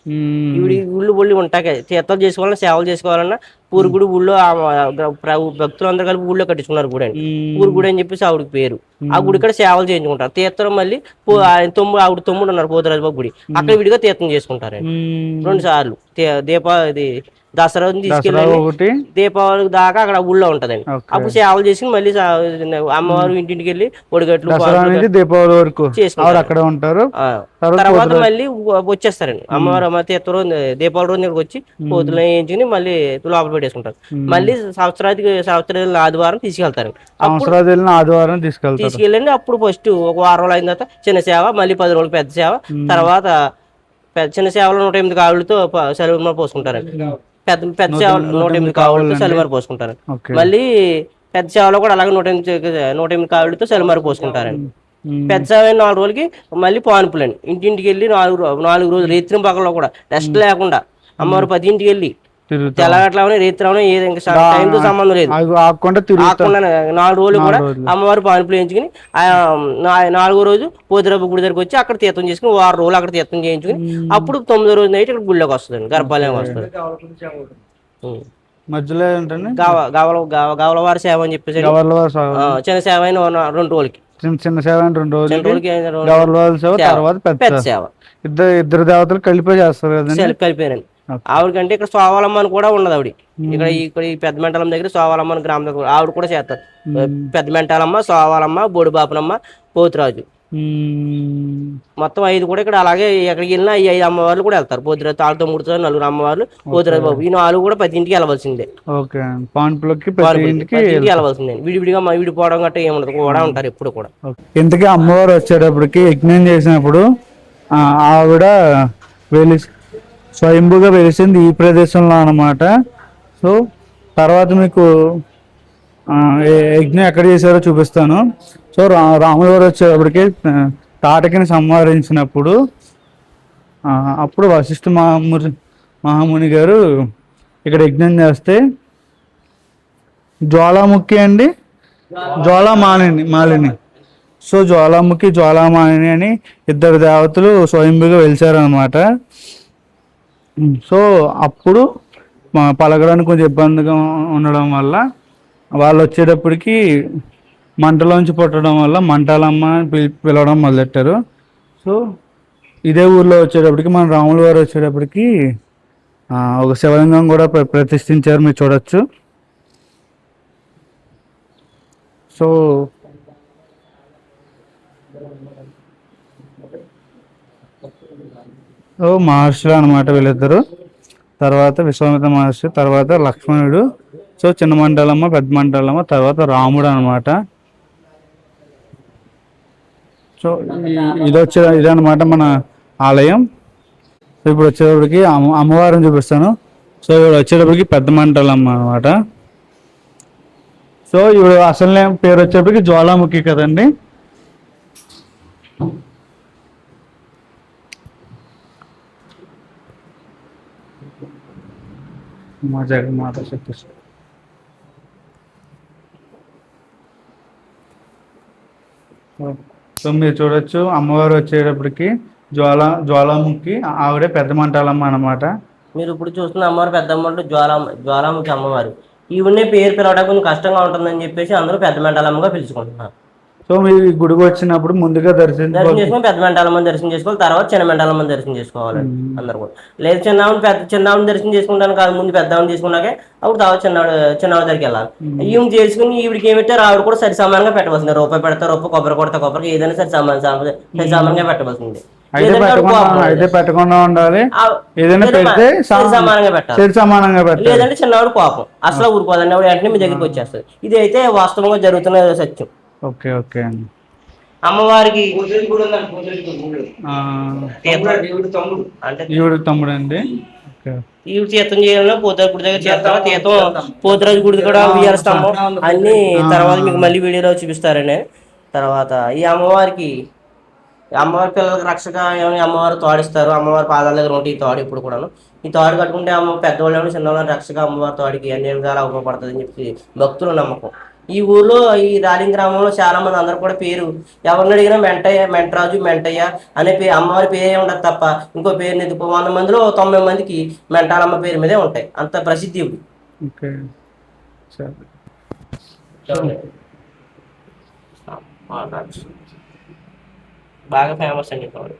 ఊళ్ళు ఒళ్ళు ఉంటాకే తీర్థాలు చేసుకోవాలన్నా సేవలు చేసుకోవాలన్నా పూరుగుడి ఊళ్ళో భక్తులందరూ కలిపి ఊళ్ళో కట్టించుకున్నారు గుడి అండి. పూరుగుడి అని చెప్పేసి ఆవిడకి పేరు. ఆ గుడి ఇక్కడ సేవలు చేయించుకుంటారు. తీర్థం మళ్ళీ ఆవిడ తమ్ముడు ఉన్నారు పోతురాజు బాబు గుడి, అక్కడ విడిగా తీర్థం చేసుకుంటారండి 2 సార్లు. దసరా తీసుకెళ్ళి దీపావళి దాకా అక్కడ ఊళ్ళో ఉంటదండి. అప్పుడు సేవలు చేసి మళ్ళీ అమ్మవారు ఇంటింటికి వెళ్ళి ఒడిగట్లు దీపావళి వరకు అక్కడ ఉంటారు. తర్వాత మళ్ళీ వచ్చేస్తారండి అమ్మవారు. తీర్థ రోజు దీపావళి రోజు దగ్గరకు వచ్చి పోతులు వేయించుకుని మళ్ళీ లోపల పెట్టేసుకుంటారు. మళ్ళీ సంవత్సరాది ఆదివారం తీసుకెళ్తారు. ఆదివారం తీసుకెళ్ళండి. అప్పుడు ఫస్ట్ ఒక 6 రోజులు అయిన తర్వాత చిన్న సేవ, మళ్ళీ 10 రోజులు పెద్ద సేవ, తర్వాత చిన్న సేవలో 108 కావులతో సెలవు పోసుకుంటారండి. పెద్ద సేవలు 108 కావులతో సెలమారి పోసుకుంటారు. మళ్ళీ పెద్ద సేవలో కూడా అలాగే 108 కావులతో సెలమారి పోసుకుంటారండి. పెద్ద సేవ 4 రోజులకి మళ్ళీ పానుపులండి. ఇంటింటికి వెళ్ళి 4 రోజులు రేత్రి పగల్లో కూడా రెస్ట్ లేకుండా అమ్మవారు 10 ఇంటికి వెళ్ళి తెల్లగట్లనే రేత్రి ఏది ఇంకా టైంతో సంబంధం లేదు ఆకుండా 4 రోజులు కూడా అమ్మవారు పానుపులు వేయించుకుని 4వ రోజు పోతిరబ్బ గుడి దగ్గరికి వచ్చి అక్కడ తీర్థం చేసుకుని 6 రోజులు అక్కడ తీర్థం చేయించుకుని అప్పుడు 9వ రోజు నైట్ ఇక్కడ గుళ్ళోకి వస్తుంది, గర్భాలయం వస్తుంది. మధ్యలో ఏంటంటే గవలవారి సేవ అని చెప్పేసి చిన్న సేవ అయిన 2 రోజులకి చిన్న సేవ 2 రోజులకి పెద్ద సేవ ఇద్దరు దేవతలు కలిపి చేస్తారు కదా. కలిపారండి. ఆవిడకంటే ఇక్కడ సోవాలమ్మ అని కూడా ఉన్నది ఆవిడ. ఇక్కడ ఈ పెద్ద మెంటాలమ్మ దగ్గర సోవాలమ్మ అని గ్రామం దగ్గర ఆవిడ కూడా చేస్తారు. పెద్ద మెంటాలమ్మ, సోవాలమ్మ, బొడిబాపునమ్మ, పోతురాజు మొత్తం 5 కూడా ఇక్కడ. అలాగే ఎక్కడికి వెళ్ళినా ఈ 5 అమ్మవార్లు కూడా వెళ్తారు. పోతురాజు తాళ్ళతో 3 4 అమ్మవార్లు, పోతురాజు బాబు ఈ 4 కూడా 10 ఇంటికి వెళ్ళవలసిందే. వెళ్ళవలసిందే. విడివిడిగా విడిపోవడం గట్రా ఏముండదు, కూడా ఉంటారు ఎప్పుడు కూడా. ఇంతకీ అమ్మవారు వచ్చేటప్పటికి యజ్ఞం చేసినప్పుడు ఆవిడ స్వయంభుగా వెలిసింది ఈ ప్రదేశంలో అన్నమాట. సో తర్వాత మీకు యజ్ఞం ఎక్కడ చేశారో చూపిస్తాను. సో రాముల వారు వచ్చేటప్పటికి తాటకిని సంహరించినప్పుడు అప్పుడు వశిష్ఠ మహాముని గారు ఇక్కడ యజ్ఞం చేస్తే జ్వాలాముఖి అండి మాలిని. సో జ్వాలాముఖి జ్వాలామాలిని అని 2 దేవతలు స్వయంభుగా వెలిచారనమాట. సో అప్పుడు పలకడానికి కొంచెం ఇబ్బందిగా ఉండడం వల్ల వాళ్ళు వచ్చేటప్పటికి మంటలోంచి పుట్టడం వల్ల మంటాలమ్మ పిలవడం మొదలెట్టారు. సో ఇదే ఊర్లో వచ్చేటప్పటికి మన రాముల వారు వచ్చేటప్పటికి ఒక శివలింగం కూడా ప్రతిష్ఠించారు, మీరు చూడొచ్చు. సో మహర్షులు అనమాట వీళ్ళిద్దరు. తర్వాత విశ్వామిత్ర మహర్షి, తర్వాత లక్ష్మణుడు, సో చిన్న మండలమ్మ, పెద్ద మండలమ్మ, తర్వాత రాముడు అనమాట. సో ఇదన్నమాట మన ఆలయం. సో ఇప్పుడు వచ్చేటప్పటికి అమ్మవారిని చూపిస్తాను. సో ఇప్పుడు వచ్చేటప్పటికి పెద్ద మండలమ్మ అనమాట. సో ఇప్పుడు అసలు పేరు వచ్చేటప్పటికి జ్వాలాముఖి కదండి. మా జగన్మాత శక్తి. సో మీరు చూడొచ్చు అమ్మవారు వచ్చేటప్పటికి జ్వాలాముఖి, ఆవిడే పెద్ద మంటాలమ్మ అనమాట. మీరు ఇప్పుడు చూస్తున్న అమ్మవారు పెద్ద అమ్మవారు జ్వాలాముఖి అమ్మవారు. ఈవిడే పేరు పిలవడానికి కొంచెం కష్టంగా ఉంటుందని చెప్పేసి అందరూ పెద్ద మంటాలమ్మగా పిలుచుకుంటున్నారు. సో మీరు గుడికి వచ్చినప్పుడు ముందుగా దర్శనం చేసుకుని పెద్ద మెంటాలమ్మని దర్శనం చేసుకోవాలి, తర్వాత చిన్న మెంటాలమ్మని దర్శనం చేసుకోవాలి అందరు కూడా. లేదు చిన్నవాడిని దర్శనం చేసుకుంటాను కాదు, ముందు పెద్దవాడిని తీసుకున్నాకే అప్పుడు తర్వాత చిన్నవాడి దగ్గరికి వెళ్ళాలి. ఈవిడ చేసుకుని ఈవిడికి ఏమి పెట్టారు ఆవిడ కూడా సరి సమానంగా పెట్టవలసింది. రూపాయి పెడతా రూపాయి, కొబ్బరి కొడతా కొబ్బరికి, ఏదైనా సరి సమానంగా పెట్టవలసింది. పెట్టకుండా ఉండాలి, సమానంగా పెట్టాలి. లేదంటే చిన్నవాడు కోపం అసలు ఊరుకోదండి, ఆవిడ వెంటనే మీ దగ్గరికి వచ్చేస్తుంది. ఇది అయితే వాస్తవంగా జరుగుతున్న సత్యం. ఓకే ఓకే అండి. అమ్మవారికి ఆ, తీర్థం అంటే ఈవిడ తమ్ముడు అండి. ఓకే. ఈ తీర్థం చేయాలన్నా పోతారు గుడి దగ్గర చేస్తాం. తీర్థం పోతురాజు గుడి కూడా ఉయ్యాల స్తంభం అన్ని తర్వాత మీకు మళ్ళీ వీడియోలో చూపిస్తారండి. తర్వాత ఈ అమ్మవారికి అమ్మవారి పిల్లలకి రక్షగా ఏమైనా అమ్మవారు తోడిస్తారు. అమ్మవారి పాదాల దగ్గర ఉంటే ఈ తోడు ఇప్పుడు కూడా ఈ తోడు కట్టుకుంటే అమ్మ పెద్దవాళ్ళు ఏమైనా చిన్నవాళ్ళు రక్షగా అమ్మవారి తోడికి అన్ని విధాలు ఉపయోగపడుతుంది అని చెప్పి భక్తుల నమ్మకం. ఈ ఊర్లో ఈ రాలింగ్ గ్రామంలో చాలా మంది అందరు కూడా పేరు ఎవరిని అడిగినా మెంటయ్య, మెంటరాజు, మెంటయ్య అనే పేరు అమ్మవారి పేరే ఉండదు తప్ప ఇంకో పేరు లేదు. 100 మందిలో 90 మందికి మెంటాలమ్మ పేరు మీదే ఉంటాయి. అంత ప్రసిద్ధి ఇవి. ఓకే సరే. బాగా ఫేమస్ అండి తోడు.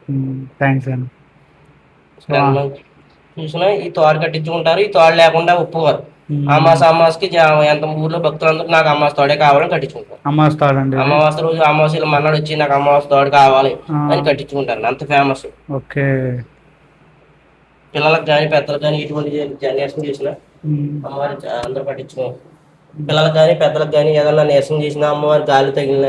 థ్యాంక్స్ అండి. చూసినా ఈ తోడు కట్టించుకుంటారు. ఈ తోడు లేకుండా ఒప్పుకోరు. అమావాస్యకి ఎంత ఊర్లో భక్తులందరూ నాకు అమావాస్య తోడే కావాలని కట్టించుకుంటారు. అమ్మాస్తాడండి. అమావాస్య రోజు అమావాస్యలో మన్నాడు వచ్చి నాకు అమావాస్య తోడు కావాలి అని కట్టించుకుంటారు. అంత ఫేమస్. ఓకే. పిల్లలకు కానీ పెద్దలకు కానీ ఇటువంటి నీరసం చేసిన అమ్మవారి అందరూ కట్టించుకోవాలి. పిల్లలకు కానీ పెద్దలకు కానీ ఏదన్నా నీరసం చేసినా అమ్మవారి గాలి తగిలిన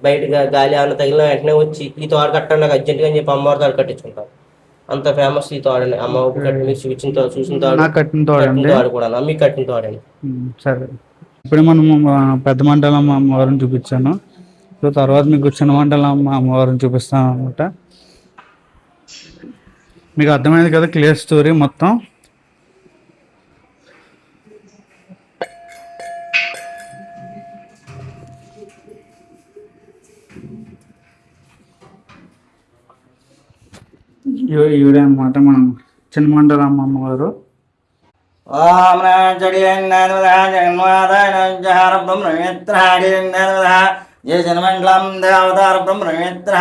బయట గాలి అన్న తగిలిన వెంటనే వచ్చి ఈ తోడు కట్టండి నాకు అర్జెంట్గా అని చెప్పి అమ్మవారి తోడు కట్టించుకుంటారు. అంత ఫేమస్ ఈ తోడండి. అమ్మవారికి కట్టి మీరు చూపించిన తోడు చూసిన తోడు కట్టిన తోడు కూడా మీకు కట్టిన తోడండి. సరే. ఇప్పుడు మనం పెద్ద మండలం అమ్మవారిని చూపించాను. సో తర్వాత మీకు చిన్న మండలం అమ్మవారిని చూపిస్తాను అనమాట. మీకు అర్థమైంది కదా క్లియర్ స్టోరీ మొత్తం. ఈవిడే అనమాట మనం చిన్న మండలం అమ్మవారు. జయ జనమండలం దేవతార బ్రహ్మమిత్ర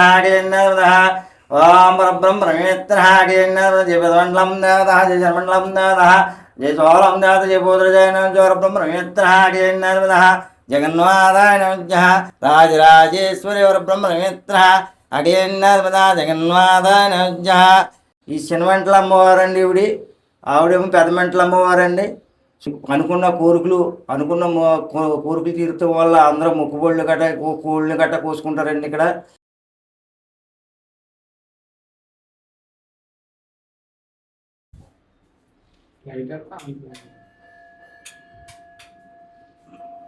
ఓం పరబ్రహ్మమిత్ర జయ పదమండలం దేవత జయ జనమండలం దేవత జయ సోలం దేవత జయ పూత్ర జయన జోర బ్రహ్మమిత్ర జగన్మాదాయ రాజరాజేశ్వరి వర బ్రహ్మమిత్ర అడియన్నదా జగన్మాదాయ. ఈ శనిమంటల అమ్మవారండి ఇవిడి. ఆవిడేమో పెద్ద మంటల అమ్మవారండి. అనుకున్న కోరికలు తీరుతాం వల్ల అందరూ మొక్కుబళ్ళు గట్ట కోళ్ళు గట్ట కోసుకుంటారండి ఇక్కడ.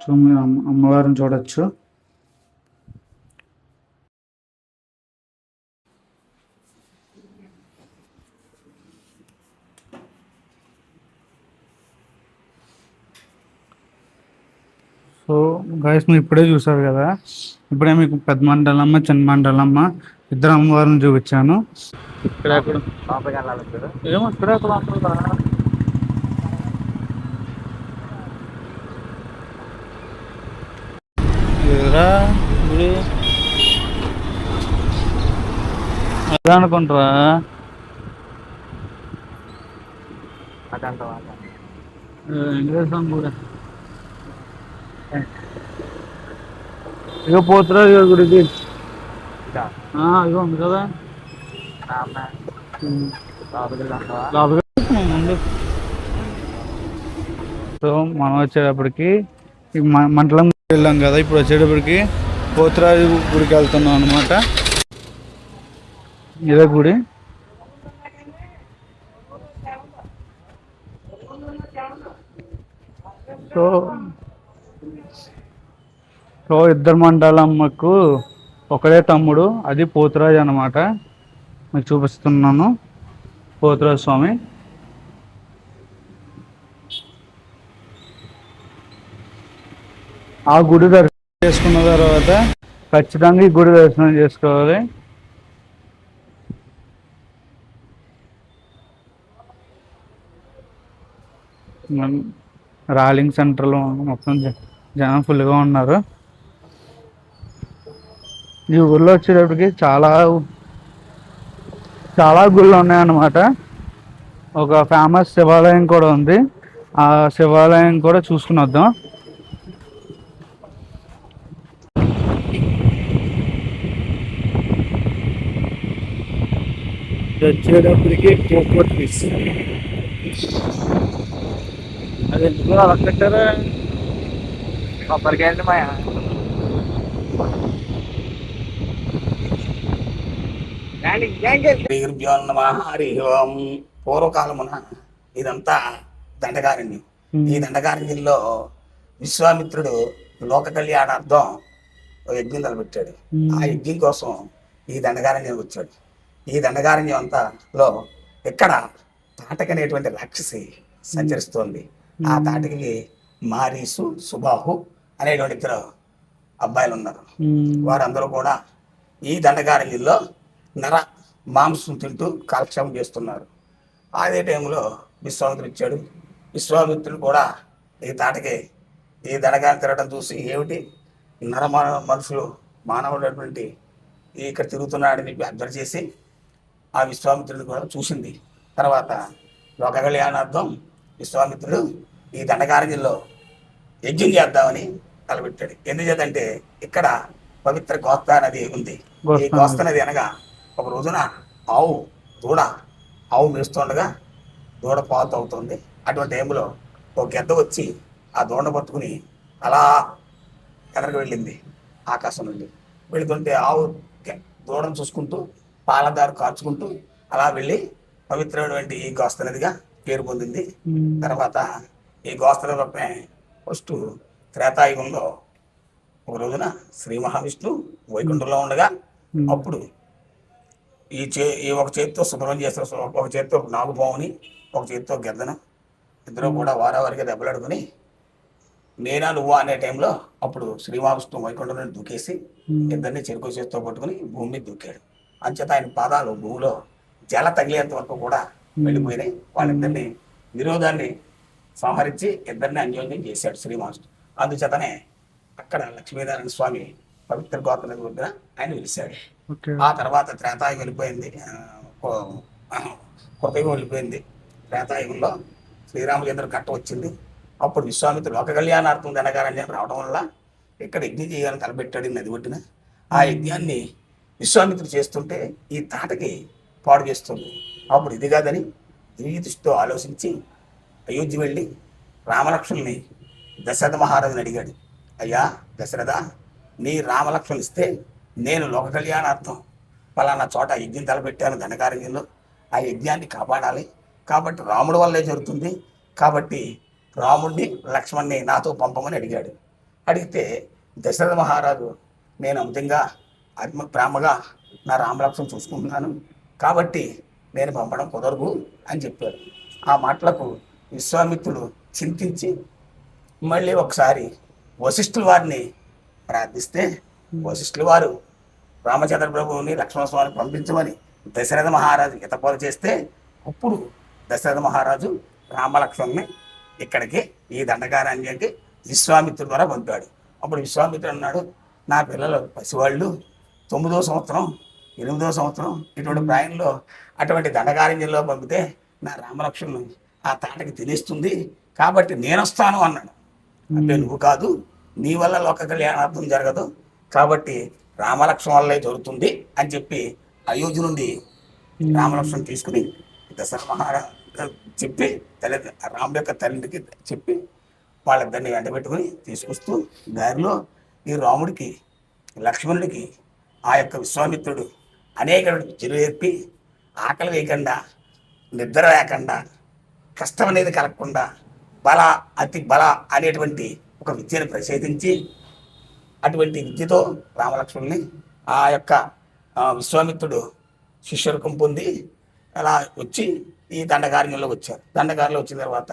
సో మీరు అమ్మవారిని చూడొచ్చు. సో గైస్ మీరు ఇప్పుడే చూసారు కదా. ఇప్పుడే మీకు పెద్ద మండలమ్మ చిన్న మండలమ్మ ఇద్దరు అమ్మవారిని చూపించాను. ఏమో ఇక్కడ అదే అనుకుంటారా. వెంకటేశ్వరం కూడా ఇక పోతురా గుడికి. ఇగో ఉంది కదా సో మనం వచ్చేటప్పటికి మండలం వెళ్ళాం కదా. ఇప్పుడు వచ్చేటప్పటికి పోతురాజు గుడికి వెళ్తున్నాం అనమాట. ఇదే గుడి. సో ఇద్దరు మండలమ్మకు ఒకడే తమ్ముడు, అది పోతురాజు అనమాట. మీకు చూపిస్తున్నాను పోతురాజు స్వామి. ఆ గుడి దర్శనం చేసుకున్న తర్వాత ఖచ్చితంగా ఈ గుడి దర్శనం చేసుకోవాలి. రాలింగ్ సెంటర్లో మొత్తం జనం ఫుల్గా ఉన్నారు. ఈ ఊళ్ళో వచ్చేటప్పటికి చాలా గుళ్ళు ఉన్నాయన్నమాట. ఒక ఫేమస్ శివాలయం కూడా ఉంది. ఆ శివాలయం కూడా చూసుకుని వద్దాం. వచ్చేటప్పటికి కోకోట్ ఫిష్ అది ఎందుకు అలా పెట్టారా? కొబ్బరికాయండి మాయా. శ్రీ గురుభ్యో నమః. హరి ఓం. పూర్వకాలమున ఇదంతా దండకారణ్యం. ఈ దండకారణ్యంలో విశ్వామిత్రుడు లోక కళ్యాణార్థం ఒక యజ్ఞం తలపెట్టాడు. ఆ యజ్ఞం కోసం ఈ దండకారణ్యం వచ్చాడు. ఈ దండకారణ్యం అంతాలో ఇక్కడ తాటక అనేటువంటి రాక్షసి సంచరిస్తోంది. ఆ తాటకి మారీసు, సుబాహు అనేటువంటి ఇద్దరు అబ్బాయిలు ఉన్నారు. వారందరూ కూడా ఈ దండకారణ్యంలో నర మాంసం తింటూ కాలక్షేమం చేస్తున్నారు. అదే టైంలో విశ్వామిత్రుడు ఇచ్చాడు. విశ్వామిత్రుడు కూడా ఈ తాటకి ఈ దండకాన్ని తిరగడం చూసి ఏమిటి మనుషులు మానవుడటువంటి ఇక్కడ తిరుగుతున్నాడని చెప్పి అబ్జర్వ్ చేసి ఆ విశ్వామిత్రుడు కూడా చూసింది. తర్వాత లోక కళ్యాణార్థం విశ్వామిత్రుడు ఈ దండకారణ్యంలో యజ్ఞం చేద్దామని తలపెట్టాడు. ఎందుచేతంటే ఇక్కడ పవిత్ర గోస్తా నది ఉంది. ఈ గోస్తా నది అనగా ఒక రోజున ఆవు మేస్తుండగా దూడ పాలు అవుతుంది. అటువంటి టైంలో ఒక గెద్ద వచ్చి ఆ దూడ పట్టుకుని అలా ఎదరికి వెళ్ళింది. ఆకాశం నుండి వెళుతుంటే ఆవు దూడను చూసుకుంటూ పాలదారు కార్చుకుంటూ అలా వెళ్ళి పవిత్రమైనటువంటి ఈ గోస్తా నదిగా పేరు పొందింది. తర్వాత ఈ గోస్తా నది ఫస్ట్ త్రేతాయుగంలో ఒక రోజున శ్రీ మహావిష్ణు వైకుంఠంలో ఉండగా అప్పుడు ఈ ఒక చేతితో శుభ్రం చేస్తారు, ఒక చేతితో నాగుపాముని, ఒక చేతితో గెద్దను, ఇద్దరు కూడా వారావారిగా దెబ్బలాడుకుని నేనా నువ్వా అనే టైంలో అప్పుడు శ్రీ మహావిష్ణు వైకుంఠంలో దూకేసి ఇద్దరిని చెరుకు చేతితో పట్టుకుని భూమి మీద దూకాడు. అంచేత ఆయన పాదాలు భూమిలో జల తగిలేంత వరకు కూడా వెళ్ళిపోయినాయి. వాళ్ళిద్దరిని విరోధాన్ని సంహరించి ఇద్దరిని అన్యోన్యం చేశాడు శ్రీ మహావిష్ణు. అందుచేతనే అక్కడ లక్ష్మీనారాయణ స్వామి పవిత్ర గోత్ర నది వద్ద ఆయన వెలిశాడు. ఆ తర్వాత త్రేతాయుగం వెళ్ళిపోయింది, కృతయుగం వెళ్ళిపోయింది. త్రేతాయుగంలో శ్రీరామచంద్ర కట్ట వచ్చింది. అప్పుడు విశ్వామిత్రుడు లోక కళ్యాణార్థం దండకారణ్యం రావడం వల్ల ఇక్కడ యజ్ఞం చేయాలని తలపెట్టాడు నది ఒడ్డున. ఆ యజ్ఞాన్ని విశ్వామిత్రుడు చేస్తుంటే ఈ తాటకి పాడు చేస్తుంది. అప్పుడు ఇది కాదని దృష్టితో ఆలోచించి అయోధ్య వెళ్ళి రామలక్ష్మణుని దశరథ మహారాజుని అడిగాడు. అయ్యా దశరథ, నీ రామలక్ష్మణులు ఇస్తే నేను లోక కళ్యాణార్థం పలానా చోట యజ్ఞం తలపెట్టాను దండకారణ్యంలో, ఆ యజ్ఞాన్ని కాపాడాలి. కాబట్టి రాముడి వల్లే జరుగుతుంది. కాబట్టి రాముడిని లక్ష్మణ్ణి నాతో పంపమని అడిగాడు. అడిగితే దశరథ మహారాజు నేను అమితంగా ప్రేమగా నా రామలక్ష్మణ్ చూసుకుంటున్నాను, కాబట్టి నేను పంపడం కుదరదు అని చెప్పాడు. ఆ మాటలకు విశ్వామిత్రుడు చింతించి మళ్ళీ ఒకసారి వశిష్ఠుల వారిని ప్రార్థిస్తే వశిష్ఠుల వారు రామచంద్ర ప్రభువుని లక్ష్మణస్వామిని పంపించమని దశరథ మహారాజు హితబోధ చేస్తే అప్పుడు దశరథ మహారాజు రామలక్ష్మణ్ని ఇక్కడికి ఈ దండకారణ్యానికి విశ్వామిత్రుడు ద్వారా పంపాడు. అప్పుడు విశ్వామిత్రుడు అన్నాడు, నా పిల్లలు పసివాళ్ళు 9వ సంవత్సరం 8వ సంవత్సరం ఇటువంటి ప్రాయంలో అటువంటి దండకారణ్యంలో పంపితే నా రామలక్ష్మణులు ఆ తాటకి తినేస్తుంది, కాబట్టి నేను వస్తాను అన్నాడు. అంటే నువ్వు కాదు, నీ వల్ల లోక కళ్యాణార్థం జరగదు, కాబట్టి రామలక్ష్మణ వల్లే జరుగుతుంది అని చెప్పి అయోధ్య నుండి రామలక్ష్మణ్ తీసుకుని దశరథ మహారాజు చెప్పి రాముడి యొక్క తల్లికి చెప్పి వాళ్ళిద్దరిని వెంట పెట్టుకుని తీసుకొస్తూ దారిలో ఈ రాముడికి లక్ష్మణుడికి ఆ యొక్క విశ్వామిత్రుడు అనేక చెరువేర్పి ఆకలి వేయకుండా నిద్ర లేకుండా కష్టం అనేది కలగకుండా అతి బల అనేటువంటి ఒక విద్యను ప్రసేదించి అటువంటి విద్యతో రామలక్ష్మణుల్ని ఆ యొక్క విశ్వామిత్రుడు శిష్యరకం పొంది అలా వచ్చి ఈ దండకారణ్యంలో వచ్చారు. దండకారణ్యంలో వచ్చిన తర్వాత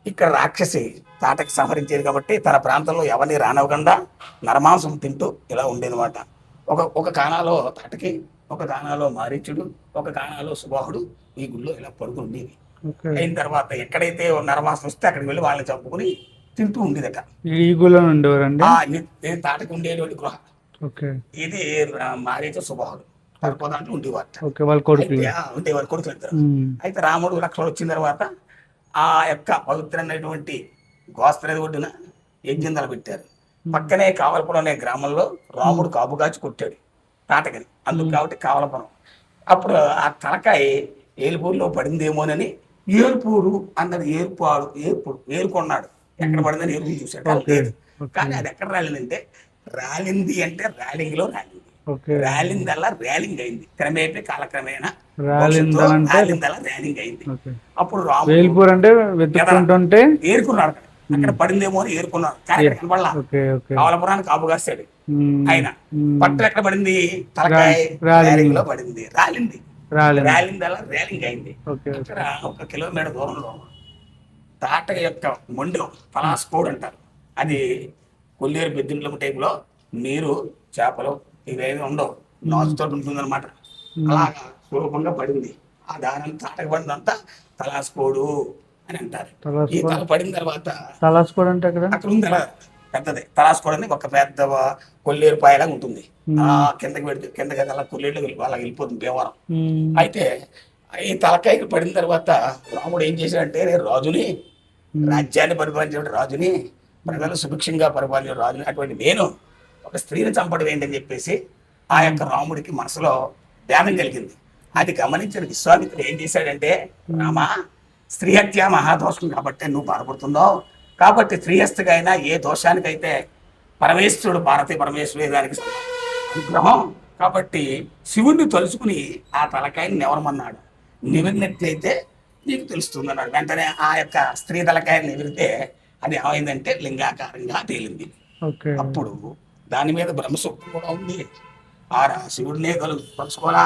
ఇక్కడ రాక్షసి తాటకి సంహరించేది కాబట్టి తన ప్రాంతంలో ఎవరిని రానివ్వకుండా నరమాంసం తింటూ ఇలా ఉండేదన్నమాట. ఒక కానాలో తాటకి, ఒక కానాలో మారీచుడు, ఒక కానాలో సుబాహుడు ఈ గుళ్ళో ఇలా పడుకుని ఉండేవి. అయిన తర్వాత ఎక్కడైతే నరమాంసం వస్తే అక్కడికి వెళ్ళి వాళ్ళని చంపుకుని తింటూ ఉండేదట. ఈ గుళ్ళో ఉండేవారండి. తాటకి ఉండేటువంటి గృహ ఇది మారీచు సుబాహుడు దాంట్లో ఉండేవారు కొడుకులు ఇద్దరు. అయితే రాముడు లక్ష్మణుడు వచ్చిన తర్వాత ఆ యొక్క పవిత్రమైనటువంటి గోస్త నది ఒడ్డున యజ్ఞం తలపెట్టారు. పక్కనే కావలపురం అనే గ్రామంలో రాముడు కాపుగాచి కొట్టాడు తాటకని, అందుకు కాబట్టి కావలపురం. అప్పుడు ఆ తలకాయ ఏలుపూరులో పడిందేమోనని ఏలుపూరు అన్నది ఏరుకున్నాడు. ఎక్కడ పడిందని ఏలుపూరు చూశాడు, లేదు. కానీ అది ఎక్కడ రాలిందంటే రాలింది అంటే ర్యాలింగ్ లో రాలింది. ఓకే. రాలిందల్లా ర్యాలింగ్ అయింది. క్రమేపీ కాలక్రమేణా రాలిందలంటే రాలిందల్లా ర్యాలింగ్ అయింది. ఓకే. అప్పుడు రాముడు వేల్పూర్ అంటే వెతుక్కుంటుంటే ఏరుకున్నాడు. అక్కడ పడిందేమో అని ఏరుకున్నాడు. కానీ అక్కడ కనబడలా. ఓకే. ఓకే. కావలపురానికి కాపు కాస్తాడు ఆయన. మ్మ్. పట్టు ఎక్కడ పడింది? తలకాయ రాలింది. ర్యాలింగ్ లో పడింది. రాలింది. రాలింది. రాలిందల్లా ర్యాలింగ్ అయింది. ఓకే. అక్కడ 1 కిలోమీటర్ దూరంలో తాటక యొక్క మొండెం పలాస్కోడ్ అంటారు. అది కొల్లేరు బెద్దింట్ల టైపులో నీరు చేపలు ఇవేమి ఉండవు, నాచుతో ఉంటుందన్నమాట. అలాగా స్వరూపంగా పడింది. ఆ దారాన్ని తాటక పడిందంతా తలాస్కోడు అని అంటారు. ఈ తల పడిన తర్వాత తలాస్కోడ్ అంటే అక్కడ అక్కడ ఉంది అలా పెద్దది తలాస్కోడ్ అని ఒక పెద్ద కొల్లేరు పాయలాగా ఉంటుంది. ఆ కిందకి పెడితే కిందకి అలా కొల్లేరు అలా వెళ్ళిపోతుంది భీమవరం. అయితే ఈ తలకాయకి పడిన తర్వాత రాముడు ఏం చేశాడంటే, నేను రాజుని, రాజ్యాన్ని పరిపాలించే రాజుని, ప్రజలు సుభిక్షంగా పరిపాలించే రాజుని, అటువంటి నేను ఒక స్త్రీని చంపడం ఏంటని చెప్పేసి ఆ యొక్క రాముడికి మనసులో ధ్యానం కలిగింది. అది గమనించిన విశ్వామిత్రుడు ఏం చేశాడంటే, రామా, స్త్రీ హత్య మహాదోషం కాబట్టి నువ్వు బాధపడుతున్నావు, కాబట్టి స్త్రీహస్తగా అయినా ఏ దోషానికైతే పరమేశ్వరుడు భారతీయ పరమేశ్వరుడు దానికి అనుగ్రహం కాబట్టి శివుణ్ణి తలుచుకుని ఆ తలకాయని నివరమన్నాడు. నివిరినట్లయితే నీకు తెలుస్తుంది అన్నాడు. వెంటనే ఆ యొక్క స్త్రీ తలకాయని నివిరితే అది ఏమైందంటే లింగాకారంగా తేలింది. అప్పుడు దాని మీద బ్రహ్మసూక్తం కూడా ఉంది. ఆ శివుడినే తలుచుకోరా,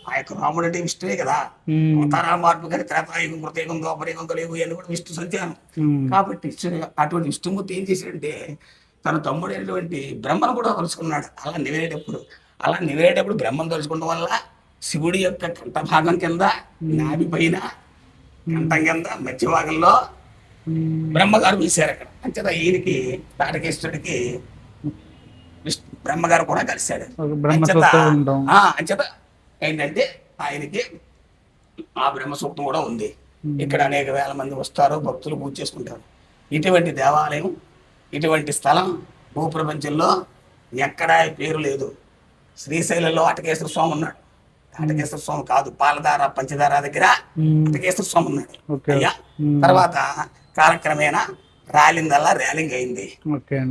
ఆ యొక్క రాముడు అంటే ఇష్టమే కదా. అవతారా మార్పు కానీ త్రేతాయుగం, కృతయుగం, ద్వాపరయుగం, కలియుగం ఇవన్నీ కూడా విష్ణు సంచారం కాబట్టి అటువంటి విష్ణుమూర్తి ఏం చేశాడంటే తన తమ్ముడైనటువంటి బ్రహ్మను కూడా తలుచుకున్నాడు. అలా నివేరేటప్పుడు బ్రహ్మను తలుచుకోవడం వల్ల శివుడి యొక్క కంఠభాగం కింద, నాభి పైన, కంఠం కింద, మధ్య భాగంలో బ్రహ్మగారు వేశారు. అక్కడ అంచేత ఈయనకి తాటకేశ్వరుడికి బ్రహ్మగారు కూడా కలిశాడు. అంచేత ఏంటంటే ఆయనకి ఆ బ్రహ్మ సూక్తం కూడా ఉంది. ఇక్కడ అనేక వేల మంది వస్తారు, భక్తులు పూజ చేసుకుంటారు. ఇటువంటి దేవాలయం, ఇటువంటి స్థలం భూప్రపంచంలో ఎక్కడా పేరు లేదు. శ్రీశైలంలో అటకేశ్వర స్వామి ఉన్నాడు. అటకేశ్వర స్వామి కాదు, పాలధార పంచదార దగ్గర అటకేశ్వర స్వామి ఉన్నాడు. అయ్యా తర్వాత కాలక్రమేణా రాలిందల్లా ర్యాలింగ్ అయింది.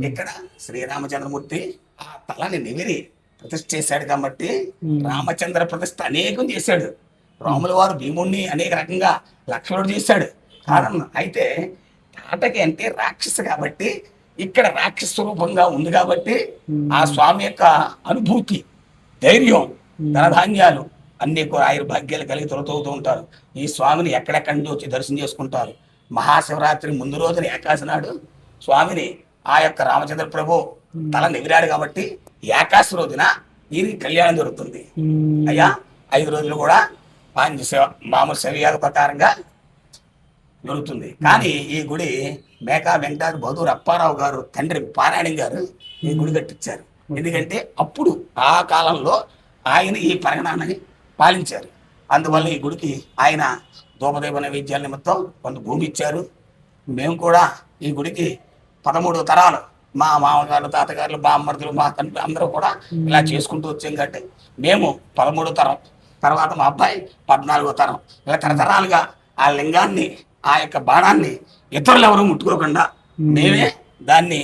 ఇక్కడ శ్రీరామచంద్రమూర్తి ఆ తలని నివిరి ప్రతిష్ఠ చేశాడు కాబట్టి రామచంద్ర ప్రతిష్ఠ అనేకం చేశాడు. రాముల వారు భీముణ్ణి అనేక రకంగా లక్ష్మణుడు చేశాడు. కారణం అయితే తాటకి అంటే రాక్షస కాబట్టి ఇక్కడ రాక్షస రూపంగా ఉంది కాబట్టి ఆ స్వామి యొక్క అనుభూతి, ధైర్యం, ధనధాన్యాలు అన్ని కూడా ఆయుర్భాగ్యాలు కలిగి తొలతవుతూ ఉంటారు. ఈ స్వామిని ఎక్కడెక్కడి నుంచి వచ్చి దర్శనం చేసుకుంటారు. మహాశివరాత్రి ముందు రోజున ఏకాశి నాడు స్వామిని ఆ యొక్క రామచంద్ర ప్రభు తల నివిరాడు కాబట్టి ఏకాశి రోజున ఈయనకి కళ్యాణం జరుగుతుంది. అయ్యా 5 రోజులు కూడా మామూలు శివయాగ ప్రకారంగా జరుగుతుంది. కానీ ఈ గుడి మేకా వెంకటాద్రి బహదూర్ అప్పారావు గారు తండ్రి పారాయణం గారు ఈ గుడి కట్టించారు. ఎందుకంటే అప్పుడు ఆ కాలంలో ఆయన ఈ పరిగణాన్ని పాలించారు. అందువల్ల ఈ గుడికి ఆయన ధూపదీప నైవేద్యాల నిమిత్తం కొంత భూమి ఇచ్చారు. మేము కూడా ఈ గుడికి 13 తరాలు, మా మామగారు, తాతగారులు, మా అమ్మర్దులు, మా తండ్రి అందరూ కూడా ఇలా చేసుకుంటూ వచ్చాం. కాబట్టి మేము 13 తరం, తర్వాత మా అబ్బాయి 14వ తరం, ఇలా తరతరాలుగా ఆ లింగాన్ని, ఆ యొక్క బాణాన్ని ఇతరులు ఎవరు ముట్టుకోకుండా మేమే దాన్ని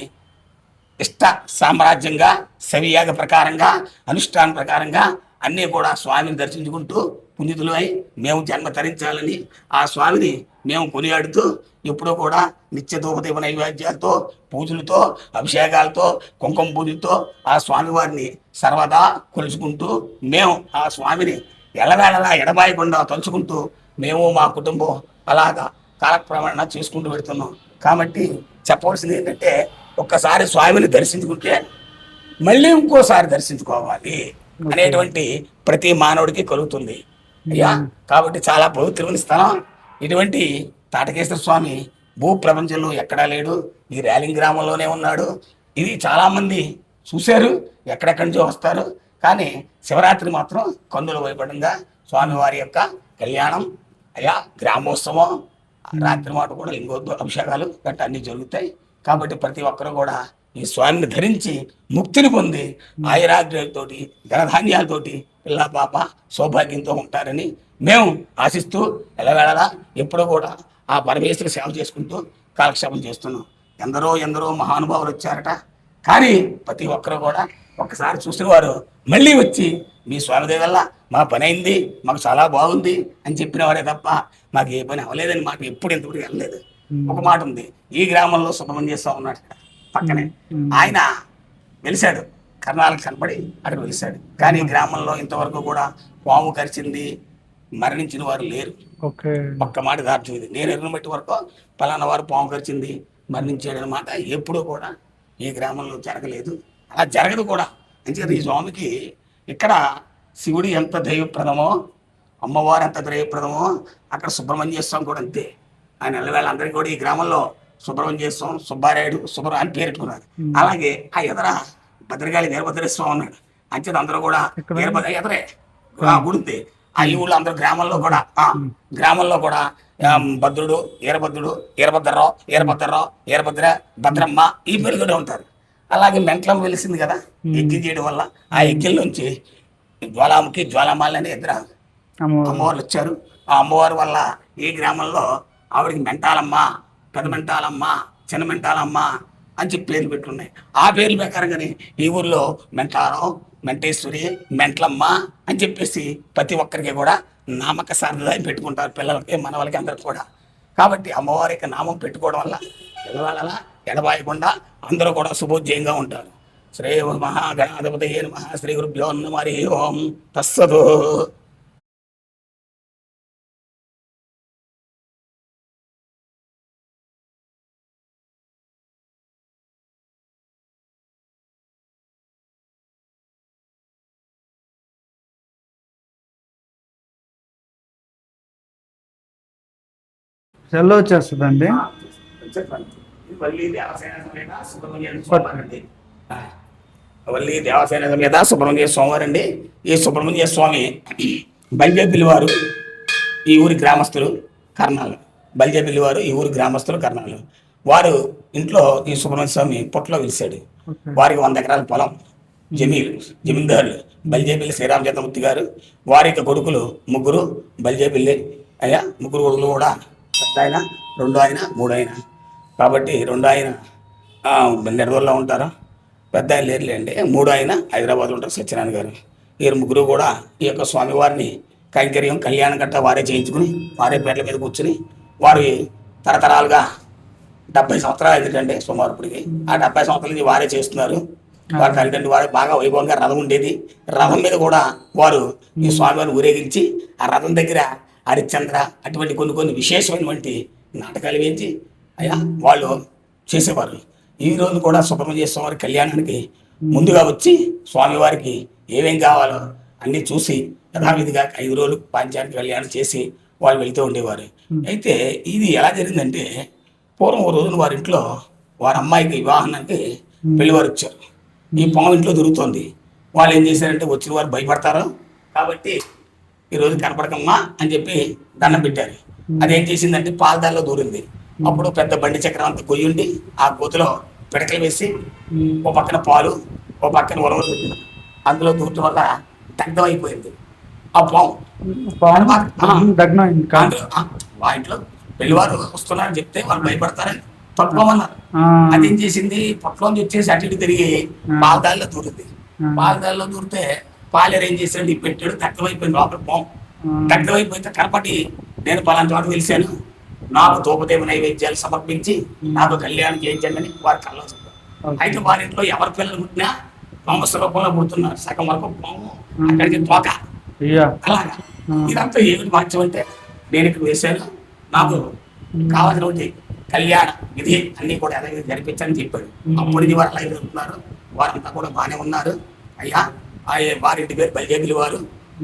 ఇష్ట సామ్రాజ్యంగా, శవియాగ ప్రకారంగా, అనుష్ఠాన ప్రకారంగా అన్నీ కూడా స్వామిని దర్శించుకుంటూ పుణ్యతులు అయి మేము జన్మ తరించాలని ఆ స్వామిని మేము కొనియాడుతూ ఎప్పుడూ కూడా నిత్య ధూపదీప నైవేద్యాలతో, పూజలతో, అభిషేకాలతో, కుంకుమ పూజలతో ఆ స్వామివారిని సర్వదా కొలుచుకుంటూ మేము ఆ స్వామిని ఎల్లవేళలా ఎడబాయకుండా తలుచుకుంటూ మేము మా కుటుంబం అలాగా కాలక్రమేణా చేసుకుంటూ పెడుతున్నాం. కాబట్టి చెప్పవలసింది ఏంటంటే, ఒక్కసారి స్వామిని దర్శించుకుంటే మళ్ళీ ఇంకోసారి దర్శించుకోవాలి అనేటువంటి ప్రతి మానవుడికి కలుగుతుంది. అయ్యా కాబట్టి చాలా పవిత్రమైన స్థలం. ఇటువంటి తాటకేశ్వర స్వామి భూ ప్రపంచంలో ఎక్కడా లేడు, ఈ ర్యాలింగ్ గ్రామంలోనే ఉన్నాడు. ఇది చాలామంది చూశారు, ఎక్కడెక్కడి నుంచో వస్తారు. కానీ శివరాత్రి మాత్రం కందుల వైపడంగా స్వామివారి యొక్క కళ్యాణం, అయ్యా గ్రామోత్సవం, రాత్రి మాట కూడా లింగోద్భవ అభిషేకాలు గట్ట అన్నీ జరుగుతాయి. కాబట్టి ప్రతి ఒక్కరు కూడా ఈ స్వామిని ధరించి ముక్తిని పొంది ఆయురాగ్రహంతోటి, ధనధాన్యాలతోటి, పిల్ల పాప సౌభాగ్యంతో ఉంటారని మేము ఆశిస్తూ ఎల్లవేళలా ఎప్పుడూ కూడా ఆ పరమేశ్వరి సేవ చేసుకుంటూ కాలక్షేపం చేస్తున్నాం. ఎందరో మహానుభావులు వచ్చారట. కానీ ప్రతి ఒక్కరు కూడా ఒక్కసారి చూసిన వారు మళ్ళీ వచ్చి మీ స్వామి దేవల్ల మా పని అయింది, మాకు చాలా బాగుంది అని చెప్పిన వారే తప్ప మాకు ఏ పని అవ్వలేదని మాకు ఎప్పుడు ఇంతవరకు వెళ్ళలేదు. ఒక మాట ఉంది, ఈ గ్రామంలో సుబ్రహ్మణ్య స్వామి ఉన్నాడు ఇక్కడ పక్కనే, ఆయన వెలిశాడు, కర్ణాలకు కనపడి అక్కడ వెలిశాడు. కానీ ఈ గ్రామంలో ఇంతవరకు కూడా పాము కరిచింది మరణించిన వారు లేరు. ఒక్క మాట దార్చు ఇది, నేను ఎరుణ బట్టి వరకు పలానా వారు పాము కరిచింది మరణించాడు అన్నమాట ఎప్పుడూ కూడా ఈ గ్రామంలో జరగలేదు, అలా జరగదు కూడా. అంచేత ఈ స్వామికి ఇక్కడ శివుడు ఎంత దైవప్రదమో, అమ్మవారు ఎంత దైవప్రదమో, అక్కడ సుబ్రహ్మణ్య స్వామి కూడా అంతే. ఆయన నెలవేళ్ళందరికీ కూడా ఈ గ్రామంలో సుబ్రహ్మణ్య స్వామి, సుబ్బారాయుడు, సుబ్రహ్మ అని పేరెట్టుకున్నారు. అలాగే ఆ ఎదర భద్రకాళి వీరభద్ర స్వామి ఉన్నాడు. అంచేత అందరూ కూడా వీరభద్ర ఎదరే గుడి ఉంది. ఆ ఈ ఊళ్ళో అందరూ గ్రామంలో కూడా భద్రుడు, వీరభద్రుడు, వీరభద్రరావు, వీరభద్ర, భద్రమ్మ ఈ పేరుతోనే ఉంటారు. అలాగే మెంట్లం వెలిసింది కదా యజ్ఞం చేయడం వల్ల, ఆ యజ్ఞంలోంచి జ్వాలాముఖి, జ్వాలామాలి అనే ఇద్దరు అమ్మవార్లు వచ్చారు. ఆ అమ్మవారి వల్ల ఈ గ్రామంలో ఆవిడకి మెంటాలమ్మ, పెద్ద మెంటాలమ్మ, చిన్న మెంటాలమ్మ అని చెప్పి పేర్లు పెట్టున్నాయి. ఆ పేర్ల ప్రకారంగానే ఈ ఊర్లో మెంటారం, మెంటేశ్వరి, మెంట్లమ్మ అని చెప్పేసి ప్రతి ఒక్కరికి కూడా నామక సారథి పెట్టుకుంటారు, పిల్లలకి, మనవాళ్ళకి, అందరికి కూడా. కాబట్టి అమ్మవారి యొక్క నామం పెట్టుకోవడం వల్ల పిల్లవాళ్ళ ఎడబాయకుండా అందరూ కూడా శుభోజ్జయంగా ఉంటారు. శ్రీ మహాగణాధిపతి నమః, శ్రీ గురుభ్యో నమః, హరి ఓం తస్సతు. సెల్ వచ్చేస్తుందండి. వల్లి దేవసేన సమేత సుబ్రహ్మణ్య స్వామి అండి. ఈ సుబ్రహ్మణ్య స్వామి బల్జేపల్లి వారు ఈ ఊరి గ్రామస్తులు కర్ణాలు. బల్జేపల్లి వారు ఈ ఊరి గ్రామస్తులు కర్ణాలు. వారు ఇంట్లో ఈ సుబ్రహ్మణ్య స్వామి పొట్టలో వెలిశాడు. వారికి 100 ఎకరాల పొలం, జమీందారులు బల్జేపల్లి శ్రీరామచంద్రమూర్తి గారు. వారి యొక్క కొడుకులు 3 బల్జేపల్లి అయ్యా. 3 కొడుకులు కూడా పెద్ద ఆయన, 2 ఆయన, 3 ఆయన. కాబట్టి 2 ఆయన నెడదోల్లో ఉంటారు, పెద్ద ఆయన లేరులేండి. 3 ఆయన హైదరాబాద్లో ఉంటారు, సత్యనారాయణ గారు. వీరు 3 కూడా ఈ యొక్క స్వామివారిని కైంకర్యం, కళ్యాణం గట్ట వారే చేయించుకుని వారే పేర్ల మీద కూర్చుని వారి తరతరాలుగా 70 సంవత్సరాలు ఎందుకంటే సుమారు ఇప్పటికి ఆ 70 సంవత్సరాల నుంచి వారే చేస్తున్నారు. వారి తల్లిదండ్రులు వారికి బాగా వైభవంగా రథం ఉండేది. రథం మీద కూడా వారు ఈ స్వామివారిని ఊరేగించి ఆ రథం దగ్గర హరిశ్చంద్ర అటువంటి కొన్ని విశేషమైనటువంటి నాటకాలు వేయించి అయ్యా వాళ్ళు చేసేవారు. ఈ రోజు కూడా సుబ్రహ్మణ్య స్వామి కళ్యాణానికి ముందుగా వచ్చి స్వామివారికి ఏమేం కావాలో అన్నీ చూసి యథావిధిగా 5 రోజులు పాంచాంగ కళ్యాణం చేసి వాళ్ళు వెళ్తూ ఉండేవారు. అయితే ఇది ఎలా జరిగిందంటే, పూర్వం ఓ రోజున వారి ఇంట్లో వారి అమ్మాయికి వివాహానికి పెళ్లివారు వచ్చారు. ఈ పాము ఇంట్లో దొరుకుతుంది. వాళ్ళు ఏం చేశారంటే వచ్చిన వారు భయపడతారు కాబట్టి ఈరోజు కనపడకమ్మా అని చెప్పి దండం పెట్టారు. అదేం చేసిందంటే పాలదాల్లో దూరింది. అప్పుడు పెద్ద బండి చక్రం అంతా గొయ్యుండి ఆ గోతులో పిడకలు వేసి ఓ పక్కన పాలు, ఓ పక్కన ఉరవలు పెట్టింది. అందులో దూరటం వల్ల దగ్ధం అయిపోయింది ఆ పాము. ఆ ఇంట్లో పెళ్లివారు వస్తున్నారని చెప్తే వాళ్ళు భయపడతారని పట్టుకోమన్నారు. అదేం చేసింది, పొట్లోంచి వచ్చేసి అటు ఇటు తిరిగి పాలదాల్లో దూరింది. పాలదాల్లో దూరితే పాలేరు ఏం చేశాడు, ఈ పెట్టాడు, దగ్ధమైపోయింది లోపల పాము. దగ్ధమైపోయితే కనపడి నేను పలానా చోట తెలిసాను, నాకు ధూపదేవ నైవేద్యాలు సమర్పించి నాకు కళ్యాణం చేయించండి అని వారి కళ్ళలో చెప్పారు. అయితే వారి ఇంట్లో ఎవరి పిల్లలు పుట్టినా పాము రూపంలో పుడుతున్నారు. సగం వరకు పాము, అక్కడికి తోక. అలాగా ఇదంతా ఏమిటి మార్చం అంటే, నేను ఇక్కడ వేశాను, నాకు కావాల్సినటువంటి కళ్యాణ విధి అన్ని కూడా అలాగే జరిపించని చెప్పాడు. అప్పుడు ఇది వారు అలాగే జరుగుతున్నారు. వారంతా కూడా బాగానే ఉన్నారు. అయ్యా వారింటి పేరు బల్జేపల్లి వారు,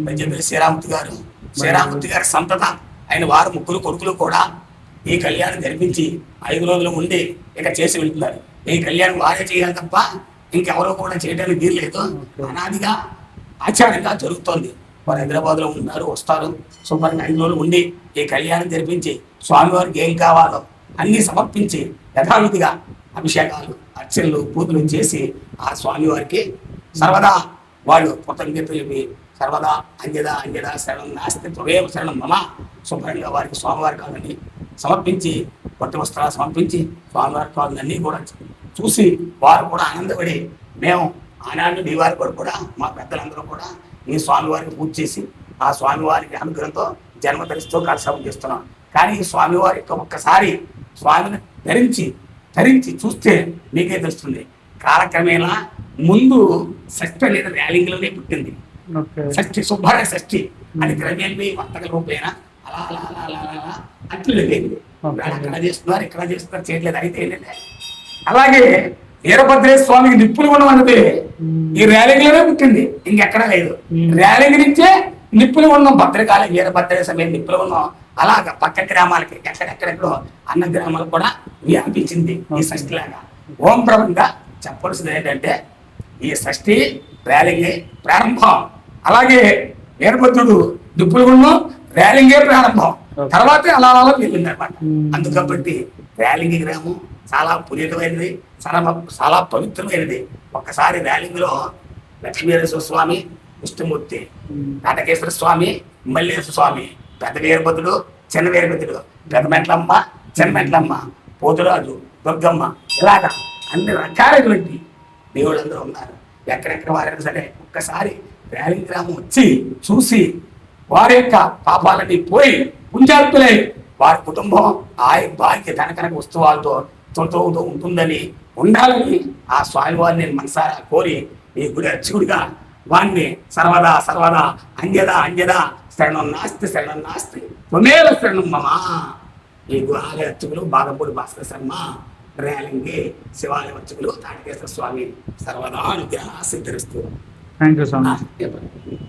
బల్జేపల్లి శ్రీరామూర్తి గారు. శ్రీరామూర్తి గారి సంతత ఆయన వారు 3 కొడుకులు కూడా ఈ కళ్యాణం జరిపించి 5 రోజులు ఉండి ఇక చేసి వెళ్తున్నారు. ఈ కళ్యాణం వారే చేయాలి తప్ప ఇంకెవరో కూడా చేయడానికి వీల్లేదు. అనాదిగా ఆచారంగా జరుగుతోంది. వారు హైదరాబాద్లో ఉన్నారు, వస్తారు. శుభ్రంగా 5 రోజులు ఉండి ఈ కళ్యాణం జరిపించి స్వామివారికి ఏం కావాలో అన్నీ సమర్పించి యథావిధిగా అభిషేకాలు, అర్చనలు, పూజలు చేసి ఆ స్వామివారికి సర్వదా వాళ్ళు కృతజ్ఞతలు సర్వదా అంజద శరణం నాస్తి త్వమేవ శరణం మమ శుభ్రంగా వారికి స్వామివారి కావాలని సమర్పించి, కొత్త వస్త్రాలు సమర్పించి స్వామివారి కావాలన్నీ కూడా చూసి వారు కూడా ఆనందపడి మేము ఆనాడు మీ వారి కొరకు కూడా మా పెద్దలందరూ కూడా ఈ స్వామివారికి పూజ చేసి ఆ స్వామివారికి అనుగ్రహంతో జన్మధరిస్తూ కాలక్షేపం చేస్తున్నాం. కానీ ఈ స్వామివారి యొక్క ఒక్కసారి స్వామిని ధరించి చూస్తే మీకే తెలుస్తుంది. కాలక్రమేణా ముందు షష్ఠి అనేది ర్యాలింగ్లోనే పుట్టింది. షష్ఠి సుబ్బారాయ షష్ఠి అది క్రమేణీ వర్తక రూపేణ అలా అలా అలా అలా అలా అట్లు వెళ్ళింది. అక్కడ చేస్తున్నారు, ఇక్కడ చేస్తున్నారు, చేయట్లేదు. అయితే ఏంటంటే అలాగే వీరభద్రేశ్వర స్వామికి నిప్పులు గుణం అనేది ఈ ర్యాలింగ్ లోనే పుట్టింది, ఇంకెక్కడ లేదు. ర్యాలింగ్ నుంచే నిప్పులు గుణం భద్రకాళి వీరభద్రేశ్వర సమయం నిప్పులు గుణం అలాగ పక్క గ్రామాలకి ఎక్కడెక్కడెక్కడో అన్న గ్రామాలకు కూడా వ్యాపించింది ఈ షష్ఠి లాగా. ఓం ప్రభంగా చెప్పవలసింది ఏంటంటే ఈ షష్ఠి ర్యాలింగ్ ప్రారంభం. అలాగే వీరభద్రుడు నిప్పులు గుణం ర్యాలింగే ప్రారంభం, తర్వాతే అలా అలా వెళ్ళింది అనమాట. అందుకబట్టి ర్యాలింగ్ గ్రామం చాలా పునీతమైనది, చాలా పవిత్రమైనది. ఒక్కసారి ర్యాలింగ్ లో లక్ష్మీనరసింహ స్వామి, విష్ణుమూర్తి, నాటకేశ్వర స్వామి, మల్లేశ్వర స్వామి, పెద్ద వీరభద్రుడు, చిన్న వీరభద్రుడు, పెద్ద మెట్లమ్మ, చిన్న మెట్లమ్మ, పోతురాజు, దుర్గమ్మ, ఇలాగా అన్ని రకాలైనటువంటి దేవుళ్ళందరూ ఉన్నారు. ఎక్కడెక్కడ వారైనా సరే ఒక్కసారి ర్యాలింగ్ గ్రామం వచ్చి చూసి వారి యొక్క పాపాలన్నీ పోయి పుణ్యాత్తులై వారి కుటుంబం భాగ్య ధనకనక వస్తువులతో తోడుతూ ఉంటుందని ఉండాలని ఆ స్వామివారిని నేను మనసారా కోరి ఈ గుడి అర్చకుడిగా వాణ్ణి సర్వదా సర్వదా అంజదా శరణం నాస్తి త్వమేవ శరణం మమ. ఈ ఆలయ అర్చకులు బాగంపూడి భాస్కర శర్మ, ర్యాలింగి శివాలయ అర్చకులు తాటకేశ్వర స్వామి సర్వదా అనుగ్రహ సిద్ధిస్తూ. Thank you so much.